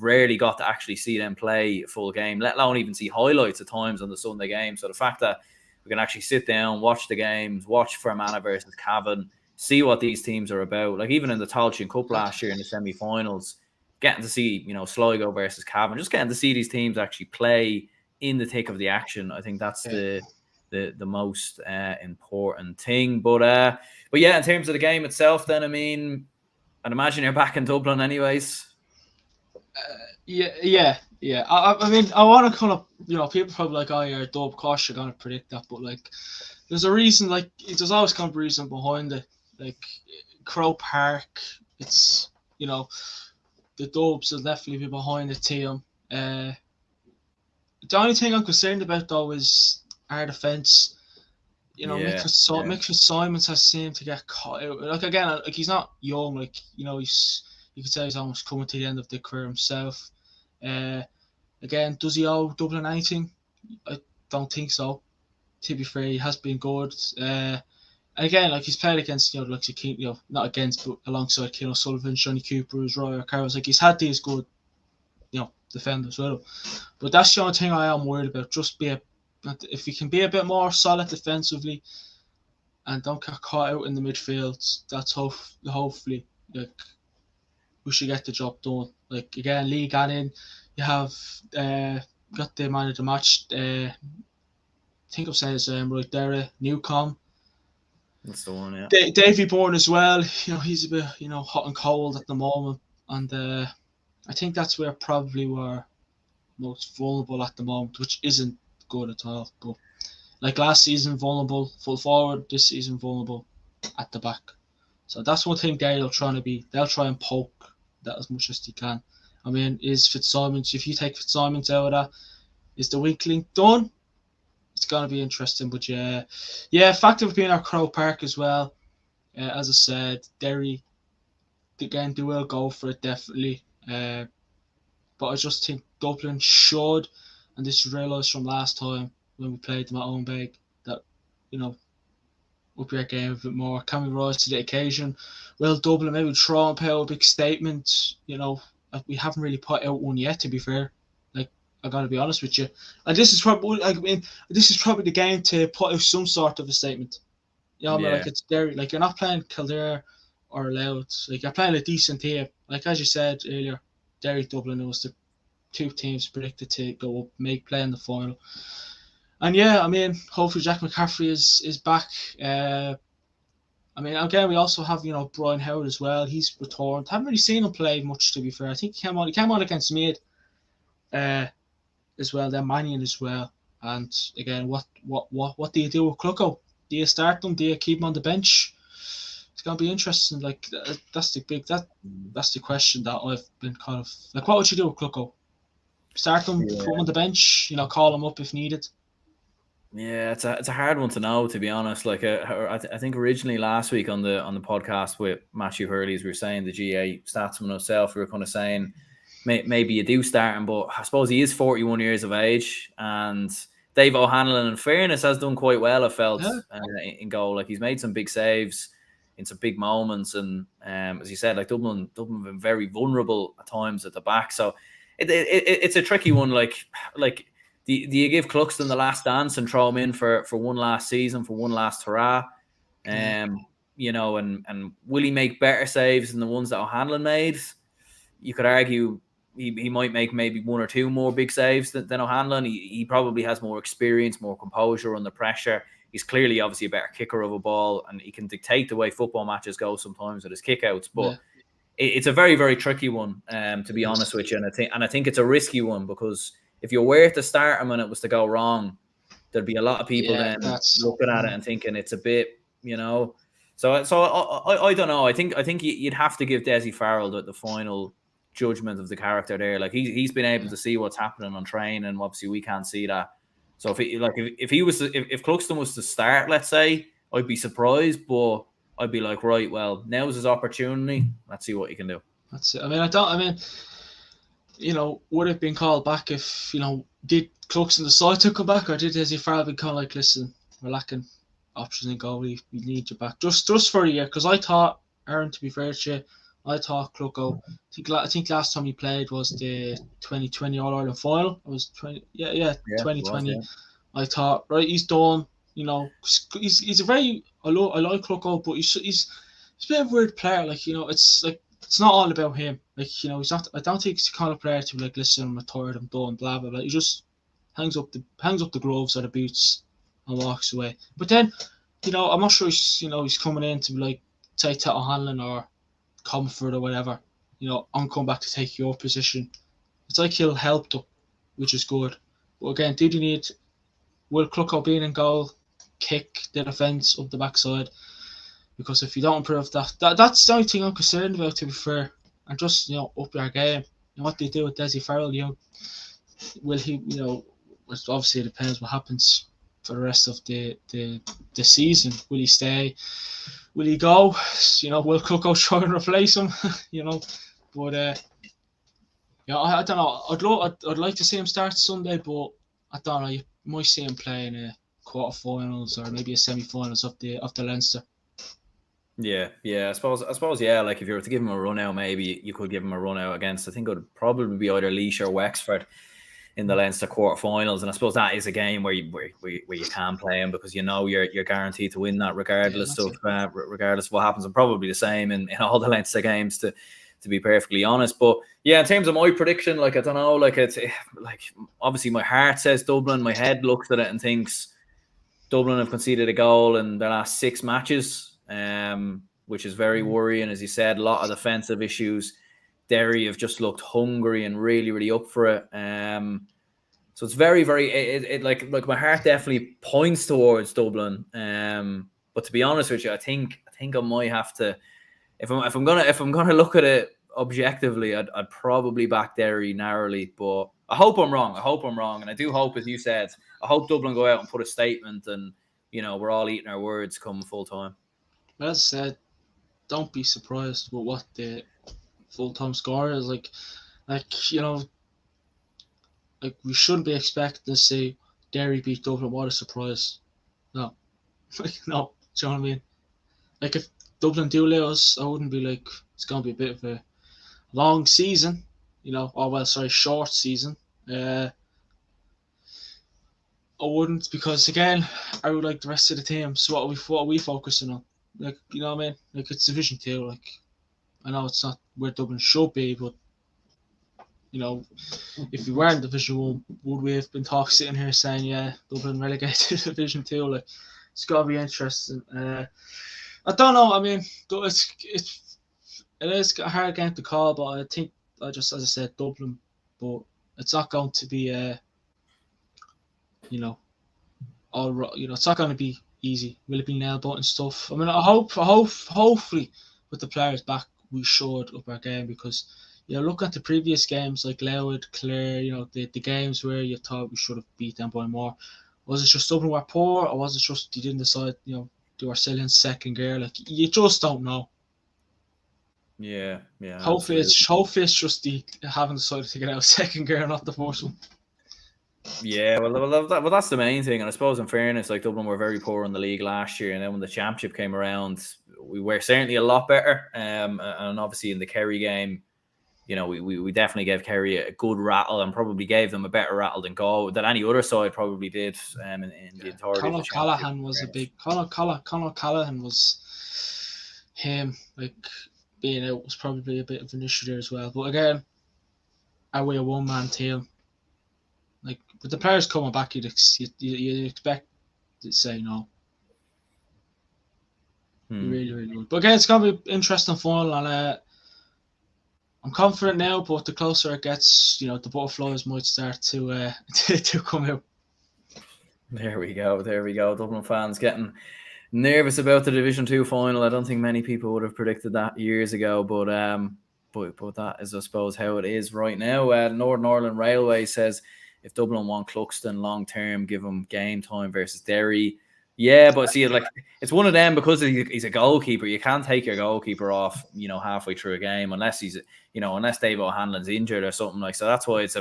rarely got to actually see them play a full game, let alone even see highlights at times on the Sunday game. So the fact that we can actually sit down, watch the games, watch Fermanagh versus Cavan, see what these teams are about. Like, even in the Tailteann Cup last year in the semi-finals, getting to see, Sligo versus Cavan, just getting to see these teams actually play in the thick of the action. I think that's the most important thing. But yeah, in terms of the game itself, then, I mean, I'd imagine you're back in Dublin anyways. Yeah. I mean, I want to kind of, people probably like, oh, you're a dub, of course you're going to predict that, but, like, there's a reason, like, there's always kind of reason behind it. Like, Crow Park, it's, the Dubs will definitely be behind the team. The only thing I'm concerned about, though, is our defence. Mick Fitzsimons has seemed to get caught out. Like, again, like, he's not young. Like, you could say he's almost coming to the end of the career himself. Again, does he owe Dublin anything? I don't think so. To be fair, he has been good. And again, like, he's played against, like, not against, but alongside Cian O'Sullivan, Johnny Cooper, Roy Carroll's. Like, he's had these good, defenders with him. But that's the only thing I am worried about. Just if he can be a bit more solid defensively and don't get caught out in the midfield, that's hopefully, like, we should get the job done. Like, again, Lee Gannon, you have got the man of the match. I think I'm saying his name right there, Newcomb. That's the one, yeah. Davy Bourne as well. He's a bit, hot and cold at the moment, and I think that's where probably we're most vulnerable at the moment, which isn't good at all. But, like, last season, vulnerable full forward. This season, vulnerable at the back. So that's one thing they'll try and poke that as much as they can. I mean, is Fitzsimons, if you take Fitzsimons out of that, Is the weak link done? It's gonna be interesting. But fact of being at Crow Park as well. As I said, Derry again they will go for it definitely. But I just think Dublin should, and this is realised from last time when we played them at home big, that up your game a bit more. Can we rise to the occasion? Will Dublin maybe try and put out a big statement? We haven't really put out one yet, to be fair. Like, I gotta be honest with you. And this is probably the game to put out some sort of a statement. Like it's Derry. Like, you're not playing Kildare or Louth. Like, you're playing a decent team. Like, as you said earlier, Derry Dublin, it was the two teams predicted to go up, play in the final. And hopefully Jack McCaffrey is back. Again, we also have Brian Howard as well. He's returned. Haven't really seen him play much, to be fair. I think he came on against Mead, as well. Then Mannion as well. And again, what do you do with Clucko? Do you start them? Do you keep him on the bench? It's gonna be interesting. Like, that's the question that I've been kind of like. What would you do with Clucko? Start them, put him on the bench. Call him up if needed. Yeah, it's a hard one to know, to be honest. Like, I think originally last week on the podcast with Matthew Hurley, as we were saying, the GA statsman himself, we were kind of saying maybe you do start him, but I suppose he is 41 years of age, and Dave O'Hanlon, in fairness, has done quite well, I felt, in goal. Like, he's made some big saves in some big moments, and as you said, like, Dublin have been very vulnerable at times at the back, so it's a tricky one. Like. Do you give Cluxton the last dance and throw him in for one last season, for one last hurrah? And will he make better saves than the ones that O'Hanlon made? You could argue he might make maybe one or two more big saves than O'Hanlon. He probably has more experience, more composure under pressure. He's clearly obviously a better kicker of a ball, and he can dictate the way football matches go sometimes with his kickouts. But it's a very, very tricky one, to be honest with you. And I think it's a risky one, because if you were to start him and it was to go wrong, there'd be a lot of people looking at it and thinking it's a bit, So I don't know. I think you'd have to give Desi Farrell the final judgment of the character there. Like, he's been able to see what's happening on training, and obviously we can't see that. So if Cluxton was to start, let's say, I'd be surprised, but I'd be like, right, well, now's his opportunity. Let's see what he can do. That's it. Would it have been called back if, did Cluxton decide to come back, or did Desi Farrell be kind of like, listen, we're lacking options in goal, we need you back just for a year? Because I thought, Aaron, to be fair to you, I thought Clucko, I think last time he played was the 2020 All-Ireland final. It was 2020. I thought, right, he's done. He's a very, I like Clucko, but he's a bit of a weird player. Like, it's like, it's not all about him. Like, he's not. I don't think he's the kind of player to be like, listen, I'm tired, I'm done, blah blah blah. He just hangs up the gloves or the boots and walks away. But then, I'm not sure he's coming in to be like, say, to O'Hanlon or Comfort or whatever. I'm coming back to take your position. It's like he'll help them, which is good. But again, will Clucko being in goal kick the defence up the backside? Because if you don't improve that's the only thing I'm concerned about, to be fair. And just, up your game. What do you do with Desi Farrell? Will he, obviously it depends what happens for the rest of the season. Will he stay? Will he go? Will Clucko try and replace him? But I don't know. I'd like to see him start Sunday, but I don't know. You might see him play in a quarterfinals or maybe a semi-finals of the Leinster. Yeah. I suppose. Yeah. Like, if you were to give him a run out, maybe you could give him a run out against, I think it would probably be either Laois or Wexford in the Leinster quarterfinals, and I suppose that is a game where you can play him, because you're guaranteed to win that regardless of what happens, and probably the same in all the Leinster games, to be perfectly honest. But yeah, in terms of my prediction, like, I don't know, like, it's like, obviously my heart says Dublin, my head looks at it and thinks Dublin have conceded a goal in their last 6 matches. Which is very worrying. As you said, a lot of defensive issues. Derry have just looked hungry and really, really up for it. So it's very, very, like my heart definitely points towards Dublin. But to be honest with you, I think I might have to, if I'm gonna look at it objectively, I'd probably back Derry narrowly, but I hope I'm wrong. And I do hope, as you said, I hope Dublin go out and put a statement, and we're all eating our words come full time. As I said, don't be surprised with what the full-time score is like. Like we shouldn't be expecting to see Derry beat Dublin. What a surprise! No, no. Do you know what I mean? Like if Dublin do lose, I wouldn't be like it's gonna be a bit of a long season, short season. I wouldn't, because again, I would like the rest of the team. So what are we focusing on? Like, you know what I mean? Like it's Division 2. Like I know it's not where Dublin should be, but if we were in Division 1, would we have been sitting here saying, yeah, Dublin relegated to Division 2? Like it's gotta be interesting. I don't know. I mean, it is a hard game to call, but I think as I said, Dublin. But it's not going to be it's not going to be easy. Will it be nail biting stuff? I mean, hopefully with the players back, we should up our game, because look at the previous games like Louth, Clare. The games where you thought we should have beat them by more. Was it just Dublin were poor, or was it just you didn't decide? They were still in second gear. Like you just don't know. Yeah. Hopefully it's just the having decided to get out of second gear, not the first one. Yeah, well, that's the main thing. And I suppose, in fairness, like Dublin were very poor in the league last year, and then when the championship came around, we were certainly a lot better. And obviously in the Kerry game, we definitely gave Kerry a good rattle, and probably gave them a better rattle than any other side probably did. In the entirety Conor of the Callahan was a big Conor Callahan was him, like being out was probably a bit of an issue there as well. But again, are we a one-man team? Like with the players coming back, you'd expect to say no. You really would. But again, it's gonna be interesting final, and I'm confident now. But the closer it gets, the butterflies might start to to come out. There we go. Dublin fans getting nervous about the Division 2 final. I don't think many people would have predicted that years ago, but that is, I suppose, how it is right now. Northern Ireland Railway says, if Dublin want Cluxton long term, give him game time versus Derry. Yeah, but see, like it's one of them, because he's a goalkeeper. You can't take your goalkeeper off, halfway through a game unless unless Dave O'Hanlon's injured or something like. So that's why it's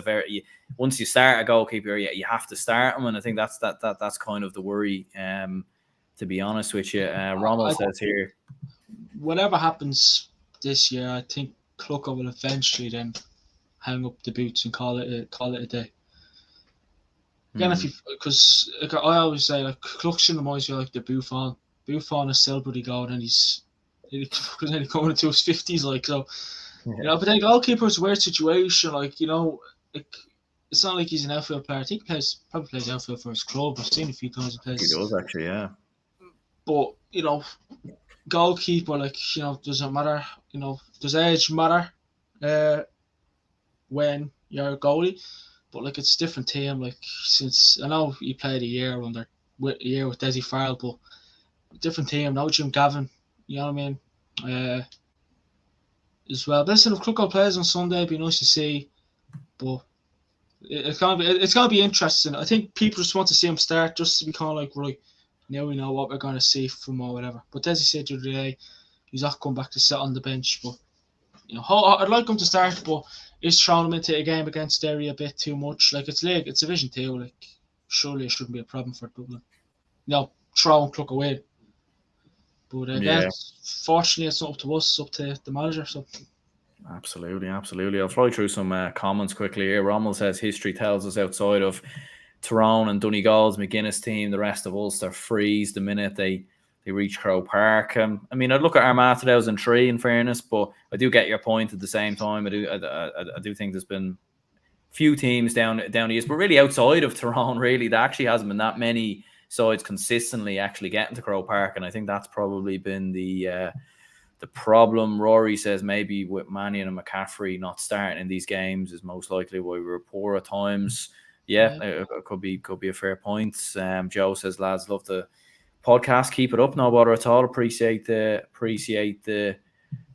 once you start a goalkeeper, you have to start him, and I think that's kind of the worry. To be honest with you, Rommel says here, whatever happens this year, I think Clucker will eventually hang up the boots and call it a day. Again, because I always say, like, Cluxton reminds me like the Buffon. Buffon is still pretty good, and he's coming into his 50s, like, so. Yeah. But then goalkeeper is a weird situation, like, like it's not like he's an outfield player. I think he probably plays outfield for his club. I've seen a few times he plays. He does actually, yeah. But goalkeeper, like, doesn't matter. Does age matter when you're a goalie? But like it's a different team. Like, since I know he played a year with Desi Farrell, but different team. No Jim Cavan, you know what I mean? As well. But listen, if Clucker plays on Sunday, it'd be nice to see. But it's gonna be interesting. I think people just want to see him start, just to be kind of like, right, now we know what we're gonna see from or whatever. But Desi said the other day, he's not coming back to sit on the bench. But I'd like him to start, but is throwing him into a game against Derry a bit too much? Like, it's Division 2. Like, surely it shouldn't be a problem for Dublin. Throw and Cluck away. But again, fortunately, it's not up to us. It's up to the manager. So. Absolutely. I'll fly through some comments quickly here. Rommel says history tells us outside of Tyrone and Donegal's McGuinness team, the rest of Ulster freeze the minute they reach Croke Park. I mean, I'd look at Armagh 2003 in fairness, but I do get your point at the same time. I do think there's been few teams down the years, but really outside of Tyrone, really, there actually hasn't been that many sides consistently actually getting to Croke Park, and I think that's probably been the problem. Rory says maybe with Mannion and McCaffrey not starting in these games is most likely why we were poor at times. Yeah, it could be a fair point. Joe says, lads, love the podcast, keep it up, no bother at all. Appreciate the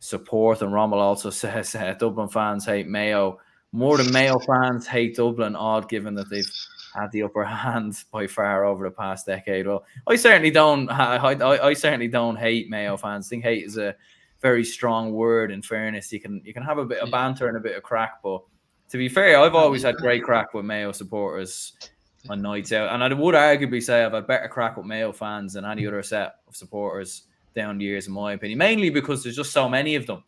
support. And Rommel also says Dublin fans hate Mayo more than Mayo fans hate Dublin, odd given that they've had the upper hand by far over the past decade. Well, I certainly don't. I certainly don't hate Mayo fans. I think hate is a very strong word. In fairness, you can have a bit of banter and a bit of crack, but to be fair, I've always had great crack with Mayo supporters on nights out, and I would arguably say I've had better crack with Mayo fans than any other set of supporters down the years, in my opinion. Mainly because there's just so many of them.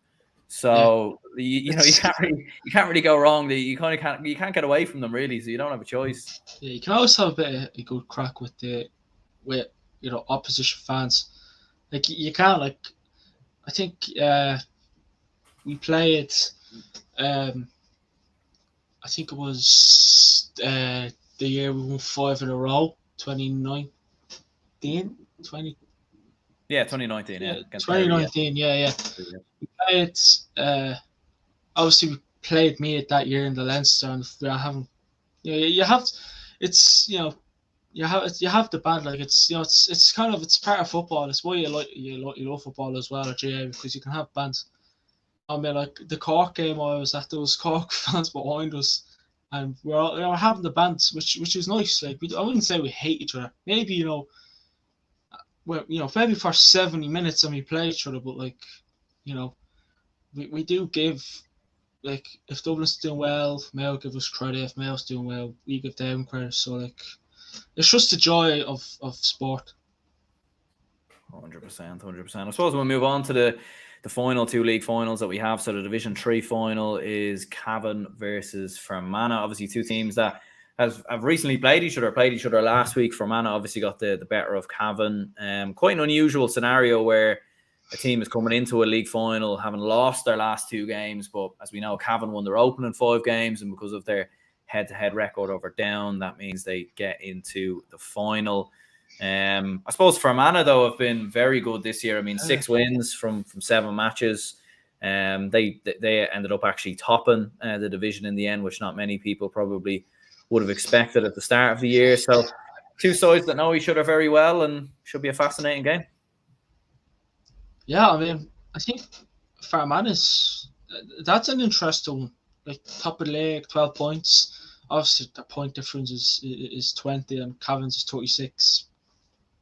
So you can't really go wrong. You can't get away from them really. So you don't have a choice. Yeah, you can always have a bit of a good crack with opposition fans. Like you can't like. I think we played. I think it was the year we won 5 in a row. 2019. Yeah, 2019. Yeah, 2019. Yeah. We played. Obviously, we played Meath that year in the Leinster, and we haven't. You have. It's you have the band, like it's it's kind of, it's part of football. It's why you love football as well at GA, because you can have bands. I mean, like the Cork game I was at, there was Cork fans behind us, and we're having the bands, which is nice. Like I wouldn't say we hate each other. Maybe maybe for 70 minutes and we play each other, but like we do give, like if Dublin's doing well, Mayo give us credit. If Mayo's doing well, we give them credit. So like it's just the joy of sport. 100%. I suppose we'll move on to the final 2 league finals that we have. So the Division 3 final is Cavan versus Fermanagh. Obviously 2 teams that have recently played each other last week. Fermanagh obviously got the better of Cavan. Quite an unusual scenario where a team is coming into a league final having lost their last 2 games, but as we know, Cavan won their opening 5 games, and because of their head-to-head record over Down, that means they get into the final. I suppose Fermanagh though have been very good this year. I mean, 6 wins from 7 matches. They ended up actually topping the division in the end, which not many people probably would have expected at the start of the year. So 2 sides that know each other very well, and should be a fascinating game. Yeah, I mean, I think Fermanagh that's an interesting one. Like top of the league, 12 points. Obviously, the point difference is 20, and Cavan's is 36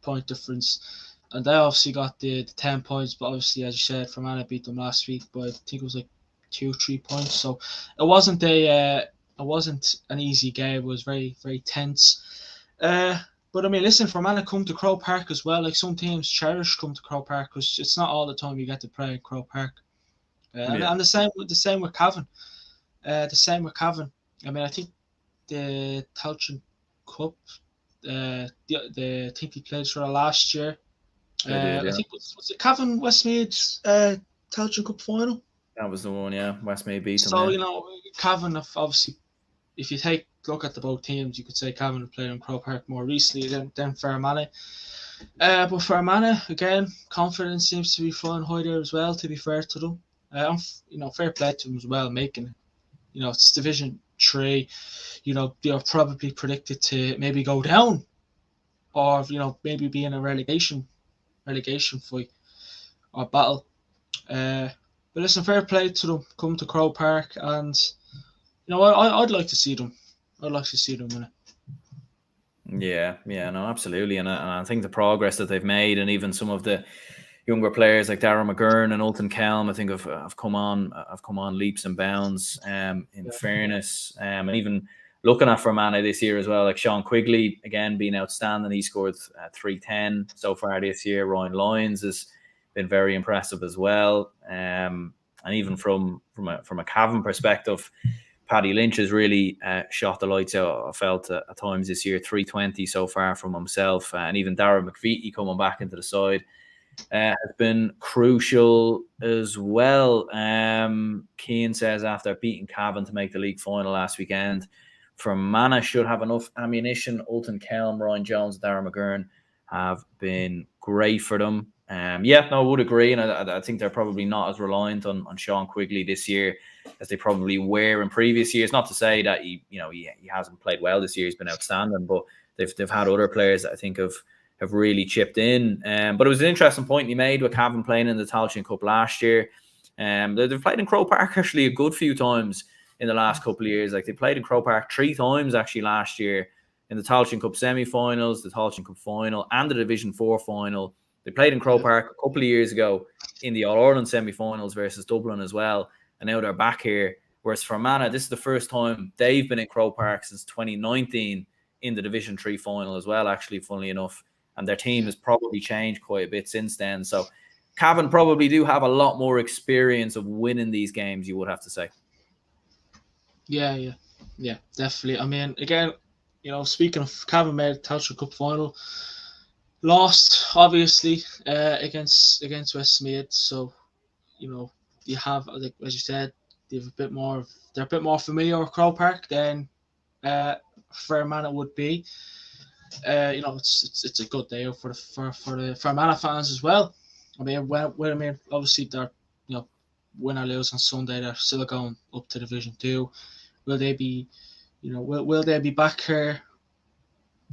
point difference. And they obviously got the 10 points, but obviously, as you said, Fermanagh beat them last week, but I think it was like 2-3 points. So it wasn't an easy game. It was very, very tense. But I mean, listen, Fermanagh come to Croke Park as well. Like some teams cherish come to Croke Park because it's not all the time you get to play in Croke Park. And the same with Cavan. I mean, I think the Tailteann Cup, I think they played for last year. I think was it Cavan Westmead Tailteann Cup final? That was the one, yeah. Westmead beat them. So Cavan have obviously, if you look at the both teams, you could say Cavan have played in Croke Park more recently than Fermanagh. But Fermanagh, again, confidence seems to be flying high there as well, to be fair to them. Fair play to them as well, making it. It's Division 3. They're probably predicted to maybe go down, or maybe be in a relegation fight or battle. But listen, fair play to them. Come to Croke Park, and I'd like to see them. I'd like to see them in it. Yeah, no, absolutely, and I think the progress that they've made, and even some of the younger players like Darragh McGurn and Ultan Kelm, I think have come on leaps and bounds. In fairness, and even looking at Fermanagh this year as well, like Sean Quigley again being outstanding. He scored 310 so far this year. Ryan Lyons has been very impressive as well. And even from a Cavan perspective, Paddy Lynch has really shot the lights out. I felt at times this year, 320 so far from himself, and even Darragh McVeety coming back into the side has been crucial as well. Keane says after beating Cavan to make the league final last weekend, Fermanagh should have enough ammunition. Ultan Kelm, Ryan Jones, Darragh McGurn have been great for them. I would agree, and I think they're probably not as reliant on Sean Quigley this year as they probably were in previous years. Not to say that he hasn't played well this year; he's been outstanding, but they've had other players that I think have really chipped in. But it was an interesting point you made with Cavan playing in the Tailteann Cup last year. They've played in Croke Park actually a good few times in the last couple of years. Like they played in Croke Park 3 times actually last year in the Tailteann Cup semi-finals, the Tailteann Cup final, and the Division 4 final. They played in Croke Park a couple of years ago in the All-Ireland semi-finals versus Dublin as well, and now they're back here. Whereas Fermanagh, this is the first time they've been in Croke Park since 2019 in the Division 3 final as well, actually, funnily enough. And their team has probably changed quite a bit since then. So Cavan probably do have a lot more experience of winning these games, you would have to say. Yeah, definitely. I mean, again, speaking of Cavan made the Tailteann Cup final, lost obviously against Westmeath. So you have, like as you said, they're a bit more familiar with Croke Park than Fermanagh would be. It's a good day for the Fermanagh fans as well. I mean, obviously they're win or lose on Sunday, they're still going up to Division 2. Will they be, will they be back here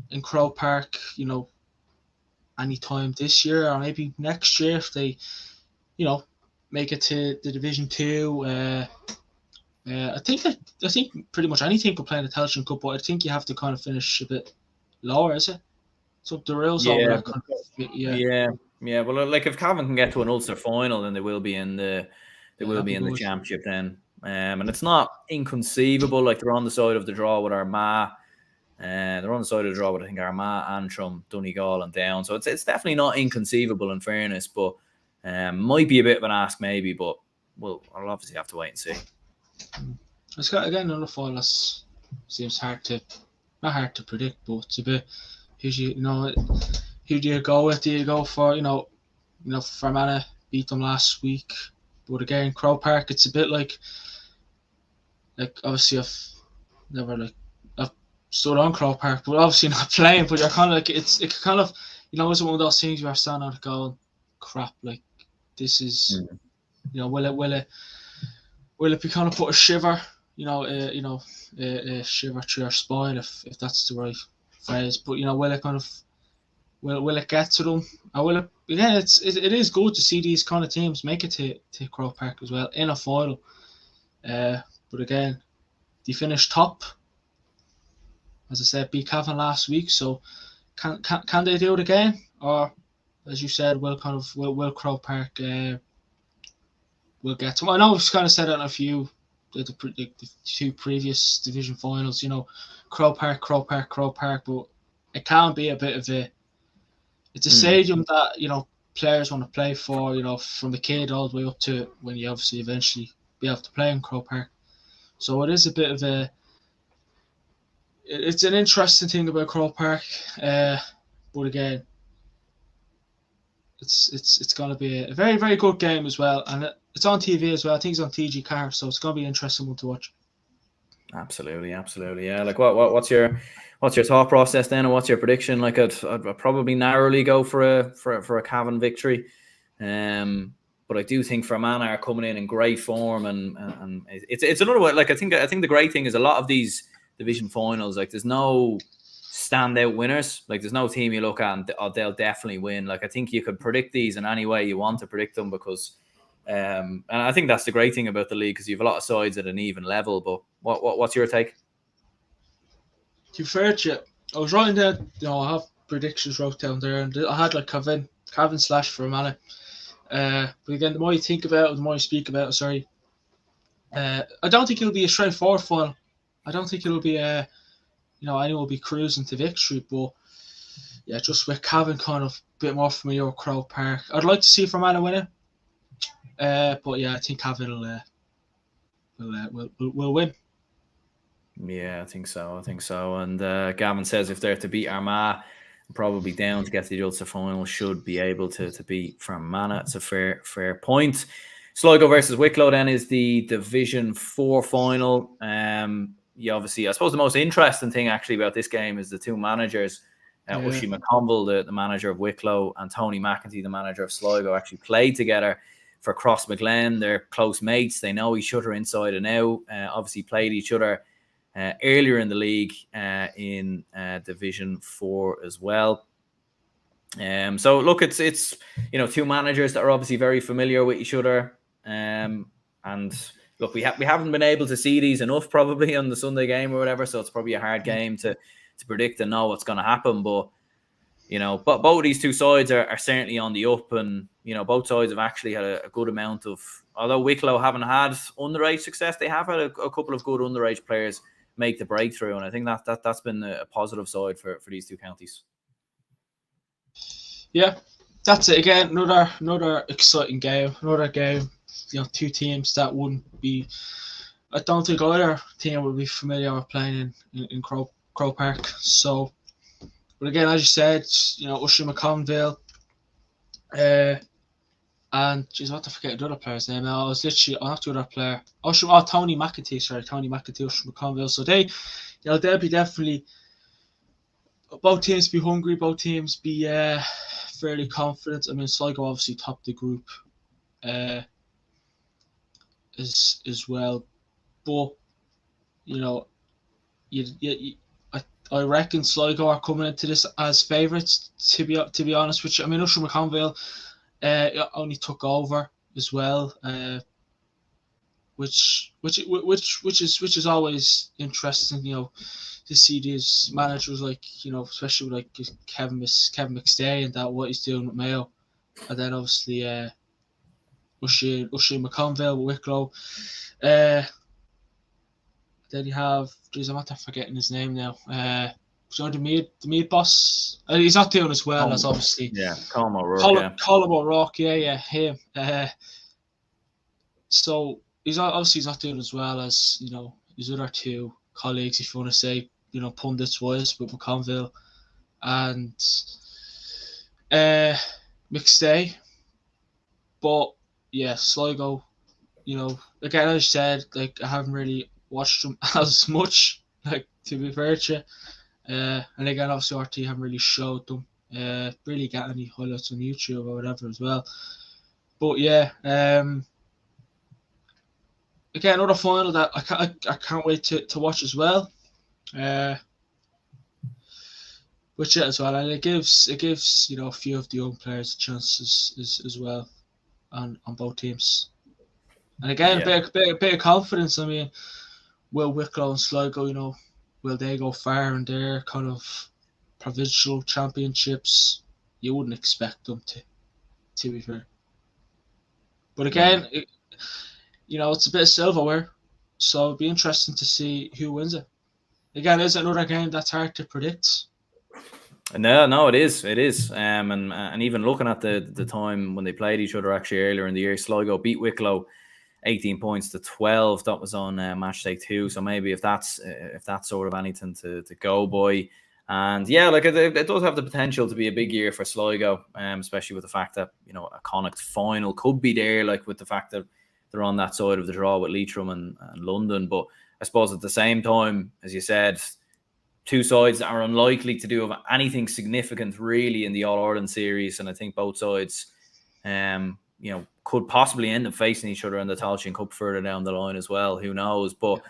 in Croke Park, any time this year or maybe next year if they, make it to the Division 2? I think pretty much any team could play in the Tailteann Cup, but I think you have to kind of finish a bit lower, is it? So the rules over that kind of, yeah. Well, like if Cavan can get to an Ulster final, then they will be in the the championship then. And it's not inconceivable. Like they're on the side of the draw with Armagh. They're on the side of the draw with I think Armagh, Antrim, Donegal, and Down. So it's definitely not inconceivable in fairness, but might be a bit of an ask maybe. But I'll obviously have to wait and see. It's got again another fall that seems not hard to predict, but it's a bit. Who do you go with? Do you go for Fermanagh beat them last week, but again Croke Park, it's a bit like obviously I've stood on Croke Park, but obviously not playing. But you're kind of like it's kind of it's one of those things where you're standing out going, crap, like this is will it be kind of put a shiver a shiver through your spine if that's the right phrase, but will it kind of will it get to them? Or will it again? It is good to see these kind of teams make it to Croke Park as well in a final. But again, they finished top. As I said, beat Cavan last week. So can they do it again? Or as you said, will Croke Park will get to? I know we've kind of said it in a few the 2 previous division finals. Croke Park, but it can be a bit of a. It's a stadium that players want to play for. From the kid all the way up to when you obviously eventually be able to play in Croke Park. So it is a bit of a. It's an interesting thing about Croke Park, but again, it's going to be a very very good game as well, and it's on TV as well. I think it's on TG Car, so it's going to be an interesting one to watch. Absolutely, yeah. Like, what's your thought process then, and what's your prediction? Like, I'd probably narrowly go for a Cavan victory, but I do think Fermanagh are coming in great form, and it's another way. Like, I think the great thing is a lot of these division finals, like, there's no standout winners. Like, there's no team you look at and they'll definitely win. Like, I think you could predict these in any way you want to predict them because. And I think that's the great thing about the league because you have a lot of sides at an even level. But what's your take? To be fair to you, I was writing down, I have predictions wrote down there, and I had like Cavan / Fermanagh. But again, the more you think about it, the more you speak about it, I don't think it'll be a straightforward final. I don't think it'll be anyone will be cruising to victory, but yeah, just with Cavan kind of a bit more familiar with Croke Park. I'd like to see Fermanagh win it. But yeah, I think Cavan will win. Yeah, I think so. And Gavin says if they're to beat Armagh, probably Down to get to the Ulster final, should be able to beat Fermanagh. It's a fair point. Sligo versus Wicklow then is the Division 4 final. Obviously, I suppose the most interesting thing actually about this game is the 2 managers. Ushie McConville, the manager of Wicklow, and Tony McEntee, the manager of Sligo, actually played together for Crossmaglen. They're close mates. They know each other inside and out. Obviously played each other earlier in the league in Division 4 as well. So look, it's 2 managers that are obviously very familiar with each other. And look, we haven't been able to see these enough probably on the Sunday game or whatever, so it's probably a hard game to predict and know what's going to happen. But but both of these two sides are certainly on the up, and both sides have actually had a good amount of. Although Wicklow haven't had underage success, they have had a couple of good underage players make the breakthrough, and I think that's been a positive side for these two counties. Yeah, that's it again. Another exciting game. Another game. Two teams that wouldn't be. I don't think either team would be familiar with playing in Crow Park. So, but again, as you said, Usher McConville, and geez, what to forget the other player's name now. I was literally not the other player. Tony McAtee, Usher McConville. So they'll be definitely. Both teams be hungry. Both teams be fairly confident. I mean, Sligo obviously topped the group as well, but I reckon Sligo are coming into this as favourites. To be honest with you, I mean, Usher McConville only took over as well, which is always interesting. To see these managers especially like Kevin McStay and that what he's doing with Mayo, and then obviously Usher McConville with Wicklow. Then you have, I'm not forgetting his name now. The meat boss. He's not doing as well as obviously. Yeah, Colm O'Rourke. Colm O'Rourke, yeah, him. So he's not doing as well as his other two colleagues, if you want to say, pundits wise, with McConville and McStay. But yeah, Sligo, again, as I said, I haven't really watched them as much, to be fair to you. And again, obviously RT haven't really showed them, really got any highlights on YouTube or whatever as well. But yeah, again, another final that I can't wait to watch as well. Which as well, and it gives a few of the young players chances as well on both teams. And again, a bit of confidence. I mean, will Wicklow and Sligo, will they go far in their kind of provincial championships? You wouldn't expect them to be fair. But again, it's a bit of silverware, so it'd be interesting to see who wins it. Again, is another game that's hard to predict. No, it is. And even looking at the time when they played each other actually earlier in the year, Sligo beat Wicklow 18 points to 12. That was on match day 2. So maybe if that's sort of anything to go by. And yeah, it does have the potential to be a big year for Sligo, especially with the fact that a Connacht final could be there, with the fact that they're on that side of the draw with Leitrim and London. But I suppose at the same time, as you said, two sides that are unlikely to do anything significant really in the All-Ireland series, and I think both sides, could possibly end up facing each other in the Tailteann Cup further down the line as well. Who knows? But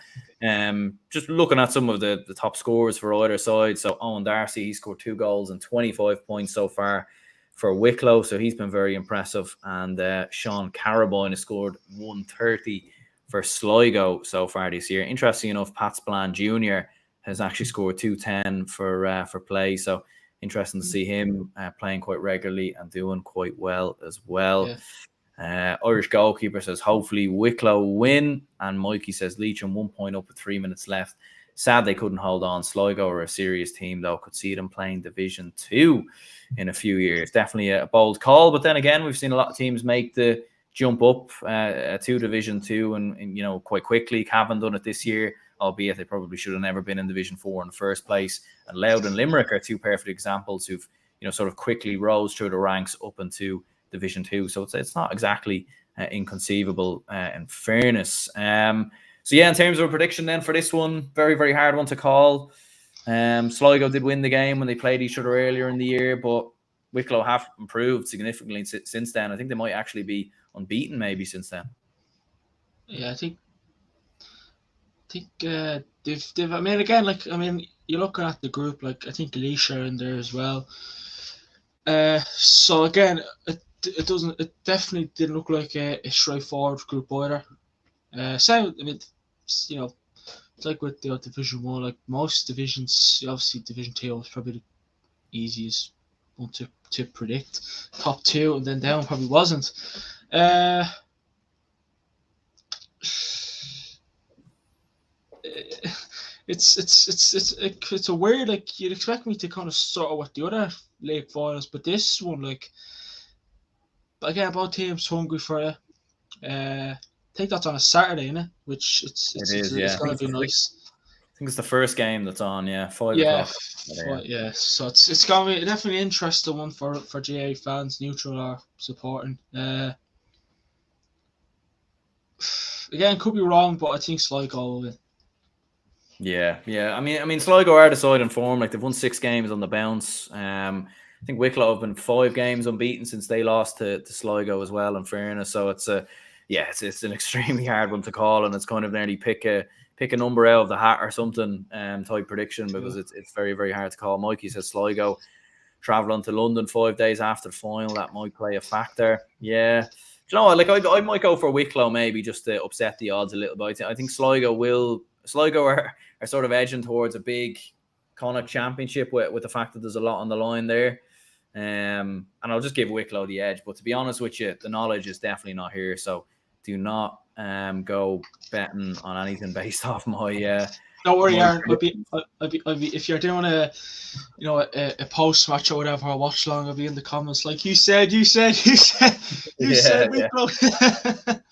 just looking at some of the top scores for either side, so Owen Darcy, he scored 2 goals and 25 points so far for Wicklow, so he's been very impressive, and Sean Carabine has scored 130 for Sligo so far this year. Interesting enough, Pat Spillane Jr. has actually scored 210 for play. So interesting to see him playing quite regularly and doing quite well as well. Yeah. Irish goalkeeper says hopefully Wicklow win, and Mikey says Leitrim 1 point up with 3 minutes left. Sad they couldn't hold on. Sligo are a serious team though. Could see them playing Division 2 in a few years. Definitely a bold call, but then again, we've seen a lot of teams make the jump up to Division 2 and quite quickly. Cavan done it this year, albeit they probably should have never been in Division 4 in the first place. And Louth and Limerick are two perfect examples who've sort of quickly rose through the ranks up into Division 2. So it's not exactly inconceivable in fairness. So yeah, in terms of a prediction then for this one, very, very hard one to call. Sligo did win the game when they played each other earlier in the year, but Wicklow have improved significantly since then. I think they might actually be unbeaten maybe since then. Yeah, I think they've I mean, again, you're looking at the group, I think Laois are in there as well. So again, it doesn't. It definitely didn't look like a straightforward group either. So I mean, you know, it's like with the Division 1, like most divisions, obviously Division 2 was probably the easiest one to predict. Top 2 and then down probably wasn't. It's a weird, like, you'd expect me to kind of sort of with the other league finals, but this one, like, again, both teams hungry for it. I think that's on a Saturday, isn't it? Which it's gonna be nice. I think it's the first game that's on, 5 Yeah, o'clock. yeah. So it's gonna be definitely an interesting one for GA fans, neutral or supporting. Again, could be wrong, but I think Sligo will win. Yeah. I mean, Sligo are deciding form. Like, they've won 6 games on the bounce. I think Wicklow have been 5 games unbeaten since they lost to Sligo as well. In fairness, so it's an extremely hard one to call, and it's kind of nearly pick a number out of the hat or something type prediction, because it's very, very hard to call. Mikey says Sligo traveling to London 5 days after the final, that might play a factor. Yeah. Do you know what? Like, I might go for Wicklow maybe just to upset the odds a little bit. I think Sligo are sort of edging towards a big Connacht championship with the fact that there's a lot on the line there. And I'll just give Wicklow the edge. But to be honest with you, the knowledge is definitely not here. So do not go betting on anything based off my. Don't worry, Aaron. I'll be, if you're doing a post match or whatever, or watch long, I'll be in the comments like you said Wicklow. The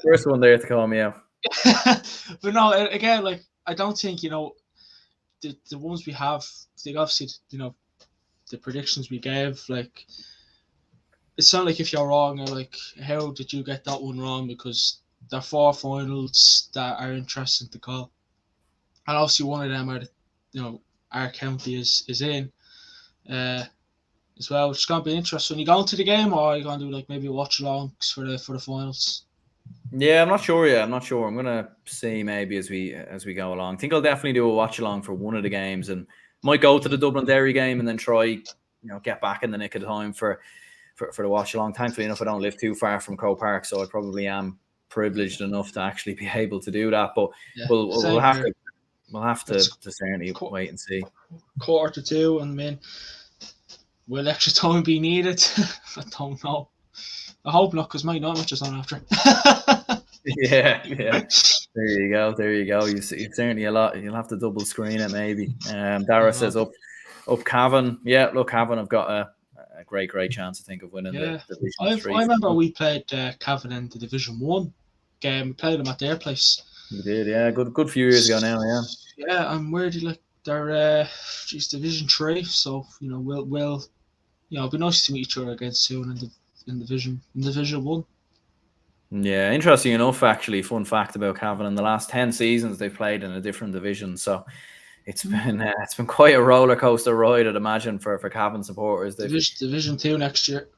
first one there to call me out. But no, again, like, I don't think the ones we have. Like, obviously, the predictions we gave, like, it's not like if you're wrong, or like, how did you get that one wrong? Because there are 4 finals that are interesting to call, and obviously one of them are our county is in as well, which is gonna be interesting. You going to the game, or are you gonna do like maybe watch alongs for the finals? Yeah, I'm not sure yet. I'm not sure. I'm gonna see maybe as we go along. I think I'll definitely do a watch along for one of the games, and might go to the Dublin Derry game and then try get back in the nick of time for the watch along. Thankfully enough, I don't live too far from Croke Park, so I probably am privileged enough to actually be able to do that. But we'll have to certainly wait and see. 1:45, and I mean, will extra time be needed? I don't know. I hope not, because my not is on after. yeah. There you go. You certainly a lot. You'll have to double screen it maybe. Dara says up Cavan. Yeah, look, Cavan have got a great chance, I think, of winning the Division 3. I remember we played Cavan in the Division 1 game. We played them at their place. We did, yeah. Good few years ago now, yeah. Yeah, and where do you like they're Division 3, so we'll it'll be nice to meet each other again soon in Division 1. Yeah, interesting enough, actually, fun fact about Cavan, in the last 10 seasons they've played in a different division, so it's been quite a roller coaster ride, I'd imagine, for Cavan supporters. Division 2 next year.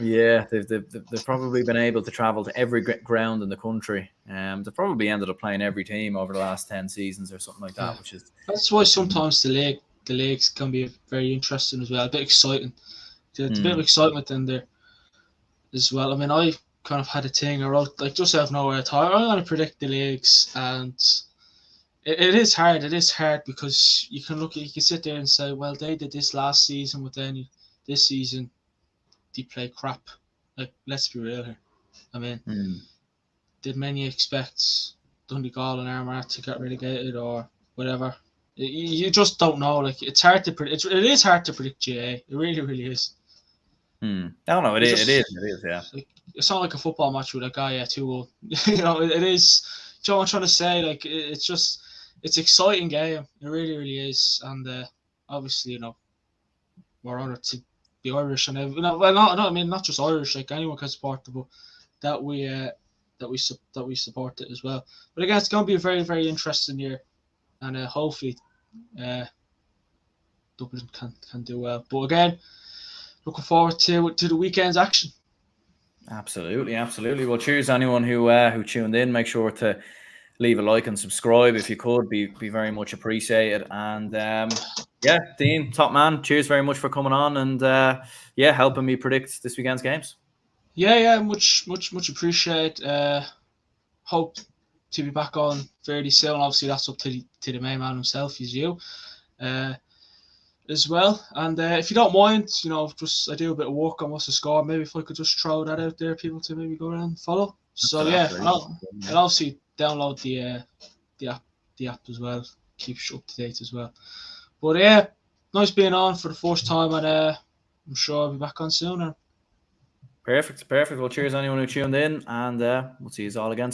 Yeah, they've probably been able to travel to every ground in the country. They've probably ended up playing every team over the last 10 seasons or something like that, which is... That's why sometimes the leagues can be very interesting as well, a bit exciting. There's a bit of excitement in there as well. I mean, I kind of had a thing I wrote, like, just out of nowhere, I thought I'm going to predict the leagues, and it is hard. It is hard because you can sit there and say, well, they did this last season, but then this season they play crap. Like, let's be real here. I mean, did many expect Donegal and Armagh to get relegated or whatever? You just don't know. Like, it's hard to predict. It is hard to predict GA. It really, really is. I don't know. It is. Yeah. Like, it's not like a football match with a guy 2-0. It is. Do you know what I'm trying to say? Like, it's exciting game. It really, really is. And obviously, we're honoured to be Irish, and not just Irish. Like, anyone can support it, but that we support it as well. But again, it's going to be a very, very interesting year, and hopefully, Dublin can do well. But again, looking forward to the weekend's action. Absolutely. Well, cheers anyone who tuned in. Make sure to leave a like and subscribe if you could. Be very much appreciated. And yeah, Dean, top man, cheers very much for coming on and helping me predict this weekend's games. Yeah, much appreciated. Hope to be back on fairly soon. Obviously, that's up to the main man himself, is you, as well. And if you don't mind, just I do a bit of work on what's the score. Maybe if I could just throw that out there, people to maybe go around and follow. So yeah, I'll obviously download the app as well. Keeps you up to date as well. But yeah, nice being on for the first time, and I'm sure I'll be back on soon. Perfect. Well, cheers anyone who tuned in, and we'll see you all again soon.